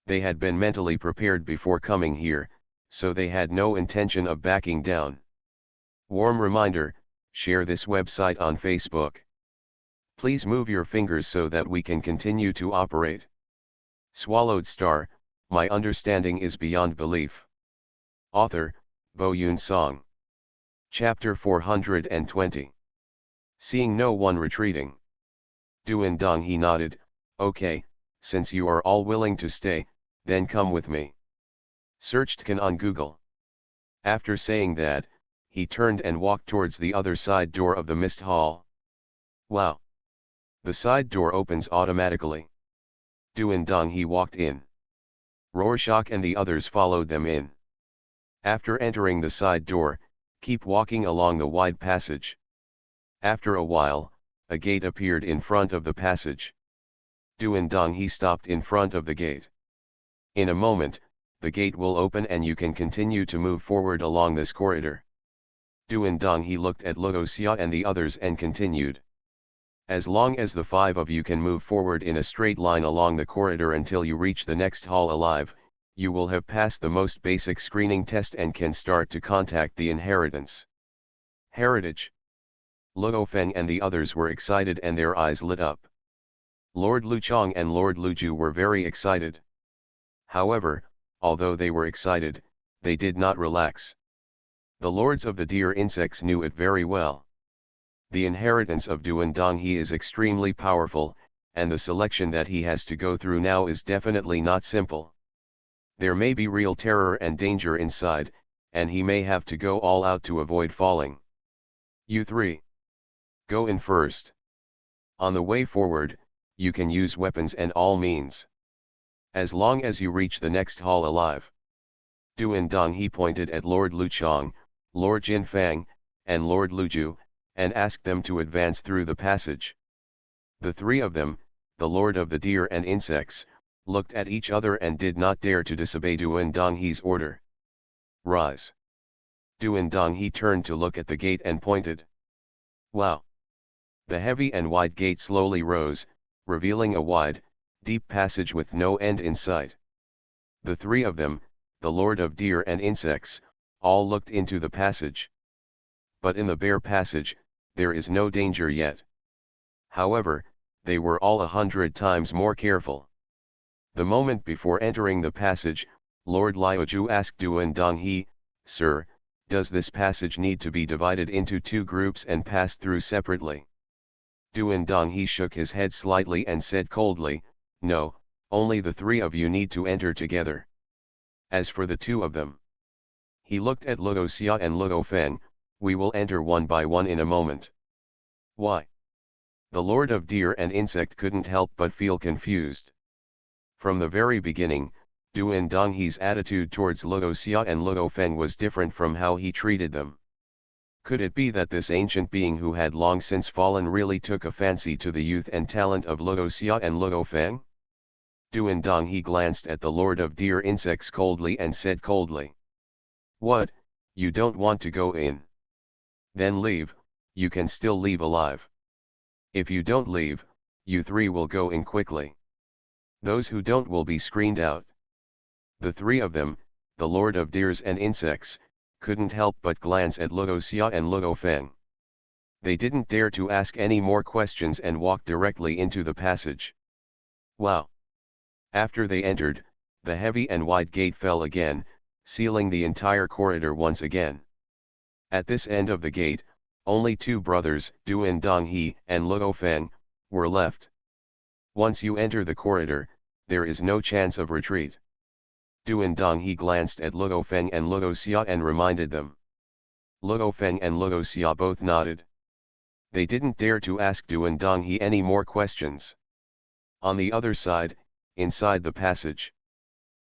A: they had been mentally prepared before coming here, so they had no intention of backing down. Warm reminder, share this website on Facebook. Please move your fingers so that we can continue to operate. Swallowed Star, my understanding is beyond belief. Author, Bo Yun Song. Chapter 420. Seeing no one retreating. Duandong He nodded, okay, since you are all willing to stay, then come with me. Searched Can on Google. After saying that, he turned and walked towards the other side door of the mist hall. Wow! The side door opens automatically. Duandong He walked in. Rorschach and the others followed them in. After entering the side door, keep walking along the wide passage. After a while, a gate appeared in front of the passage. Duandong He stopped in front of the gate. In a moment, the gate will open and you can continue to move forward along this corridor. Duandong He looked at Luoxia and the others and continued. As long as the five of you can move forward in a straight line along the corridor until you reach the next hall alive, you will have passed the most basic screening test and can start to contact the inheritance. Heritage. Luofeng and the others were excited and their eyes lit up. Lord Luchong and Lord Luju were very excited. However, although they were excited, they did not relax. The lords of the deer insects knew it very well. The inheritance of Duandong He is extremely powerful, and the selection that he has to go through now is definitely not simple. There may be real terror and danger inside, and he may have to go all out to avoid falling. You three. Go in first. On the way forward, you can use weapons and all means. As long as you reach the next hall alive. Duandong He pointed at Lord Luchong, Lord Jinfeng, and Lord Luju, and asked them to advance through the passage. The three of them, the Lord of the Deer and Insects, looked at each other and did not dare to disobey Duandong He's order. Rise. Duandong He turned to look at the gate and pointed. Wow! The heavy and wide gate slowly rose, revealing a wide, deep passage with no end in sight. The three of them, the Lord of Deer and Insects, all looked into the passage. But in the bare passage, there is no danger yet. However, they were all 100 times more careful. The moment before entering the passage, Lord Lioju asked Duandong He, Sir, does this passage need to be divided into two groups and passed through separately? Duandong He shook his head slightly and said coldly, No, only the three of you need to enter together. As for the two of them, he looked at Luoxia and Luofeng, we will enter one by one in a moment. Why? The Lord of Deer and Insect couldn't help but feel confused. From the very beginning, Duandong He's attitude towards Luoxia and Luofeng was different from how he treated them. Could it be that this ancient being who had long since fallen really took a fancy to the youth and talent of Luo Xia and Luo Feng? Duan Dong he glanced at the Lord of Deer Insects coldly and said coldly. What, you don't want to go in? Then leave, you can still leave alive. If you don't leave, you three will go in quickly. Those who don't will be screened out. The three of them, the Lord of Deers and Insects, couldn't help but glance at Luo Xia and Luo Feng. They didn't dare to ask any more questions and walked directly into the passage. Wow! After they entered, the heavy and wide gate fell again, sealing the entire corridor once again. At this end of the gate, only two brothers, Duan Donghe and Luo Feng, were left. Once you enter the corridor, there is no chance of retreat. Duan Donghe glanced at Luo Feng and Luo Xia and reminded them. Luo Feng and Luo Xia both nodded. They didn't dare to ask Duan Donghe any more questions. On the other side, inside the passage,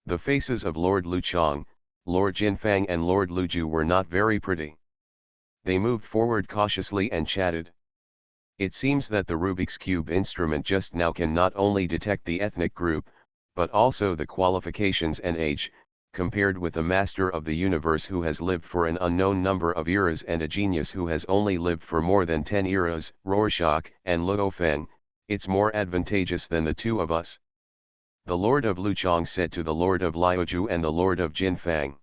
A: the faces of Lord Luchong, Lord Jinfang and Lord Luju were not very pretty. They moved forward cautiously and chatted. It seems that the Rubik's Cube instrument just now can not only detect the ethnic group, but also the qualifications and age, compared with a master of the universe who has lived for an unknown number of eras and a genius who has only lived for more than 10 eras, Rorschach and Luo Feng, it's more advantageous than the two of us. The Lord of Luchong said to the Lord of Liuju and the Lord of Jinfang.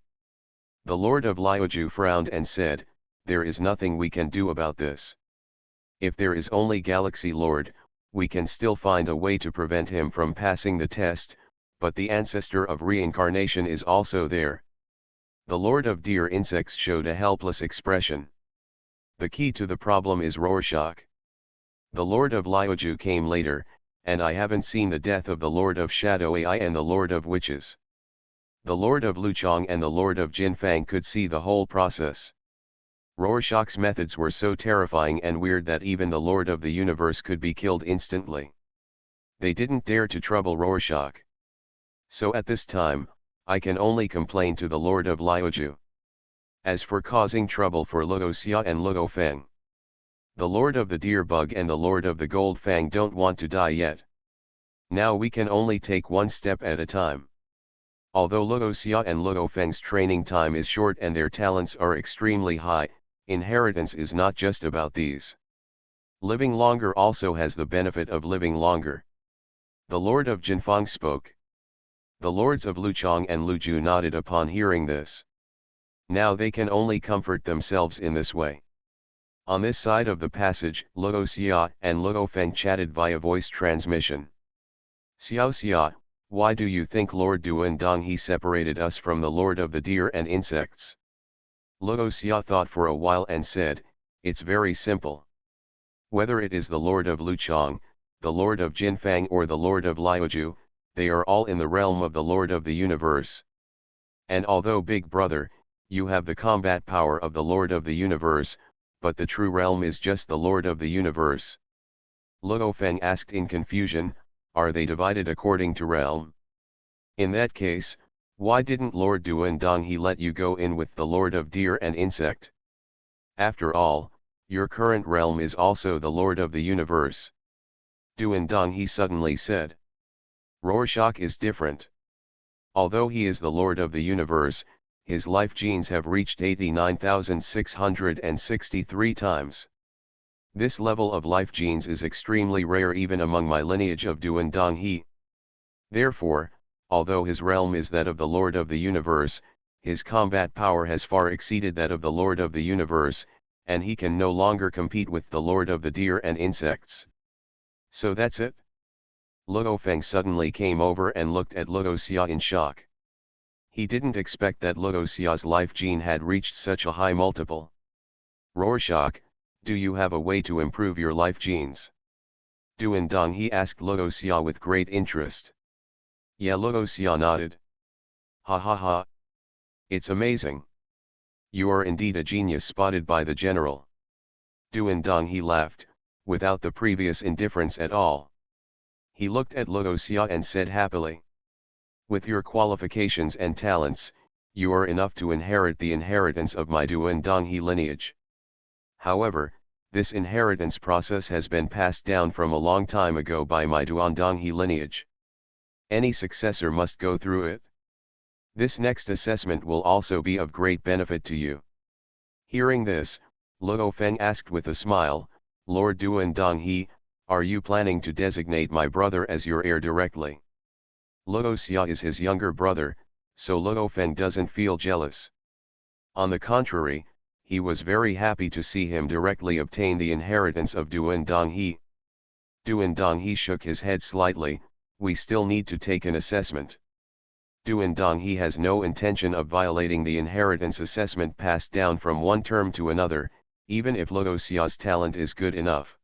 A: The Lord of Liuju frowned and said, there is nothing we can do about this. If there is only Galaxy Lord, we can still find a way to prevent him from passing the test, but the ancestor of reincarnation is also there. The Lord of Deer Insects showed a helpless expression. The key to the problem is Rorschach. The Lord of Liuju came later, and I haven't seen the death of the Lord of Shadow AI and the Lord of Witches. The Lord of Luchong and the Lord of Jinfang could see the whole process. Rorschach's methods were so terrifying and weird that even the Lord of the Universe could be killed instantly. They didn't dare to trouble Rorschach. So at this time, I can only complain to the Lord of Liuju. As for causing trouble for Luo Xia and Luo Feng, the Lord of the Deer Bug and the Lord of the Gold Fang don't want to die yet. Now we can only take one step at a time. Although Luo Xia and Luo Feng's training time is short and their talents are extremely high, inheritance is not just about these. Living longer also has the benefit of living longer. The Lord of Jinfang spoke. The lords of Luchong and Luju nodded upon hearing this. Now they can only comfort themselves in this way. On this side of the passage, Luo Xia and Luo Feng chatted via voice transmission. Xiao Xia, why do you think Lord Duan Donghe separated us from the Lord of the Deer and Insects? Luo Xia thought for a while and said, it's very simple. Whether it is the Lord of Luchong, the Lord of Jinfang or the Lord of Liuju, they are all in the realm of the Lord of the Universe. And although Big Brother, you have the combat power of the Lord of the Universe, but the true realm is just the Lord of the Universe. Luo Feng asked in confusion, are they divided according to realm? In that case, why didn't Lord Duan Donghe let you go in with the Lord of Deer and Insect? After all, your current realm is also the Lord of the Universe. Duan Donghe suddenly said. Rorschach is different. Although he is the Lord of the Universe, his life genes have reached 89,663 times. This level of life genes is extremely rare even among my lineage of Duan Donghe. Therefore, although his realm is that of the Lord of the Universe, his combat power has far exceeded that of the Lord of the Universe, and he can no longer compete with the Lord of the Deer and Insects. So that's it? Luo Feng suddenly came over and looked at Luo Xia in shock. He didn't expect that Luo Xia's life gene had reached such a high multiple. Rorschach, do you have a way to improve your life genes? Duan Donghe asked Luo Xia with great interest. Yeah, Luo Xia nodded. Ha ha ha. It's amazing. You are indeed a genius spotted by the general. Duan Donghe laughed, without the previous indifference at all. He looked at Luo Xia and said happily. With your qualifications and talents, you are enough to inherit the inheritance of my Duan Donghe lineage. However, this inheritance process has been passed down from a long time ago by my Duandonghe lineage. Any successor must go through it. This next assessment will also be of great benefit to you. Hearing this, Luo Feng asked with a smile, Lord Duandonghe, are you planning to designate my brother as your heir directly? Luo Xia is his younger brother, so Luo Feng doesn't feel jealous. On the contrary, he was very happy to see him directly obtain the inheritance of Duandonghe. Duandonghe shook his head slightly, we still need to take an assessment. Duandonghe has no intention of violating the inheritance assessment passed down from one term to another, even if Luo Xia's talent is good enough.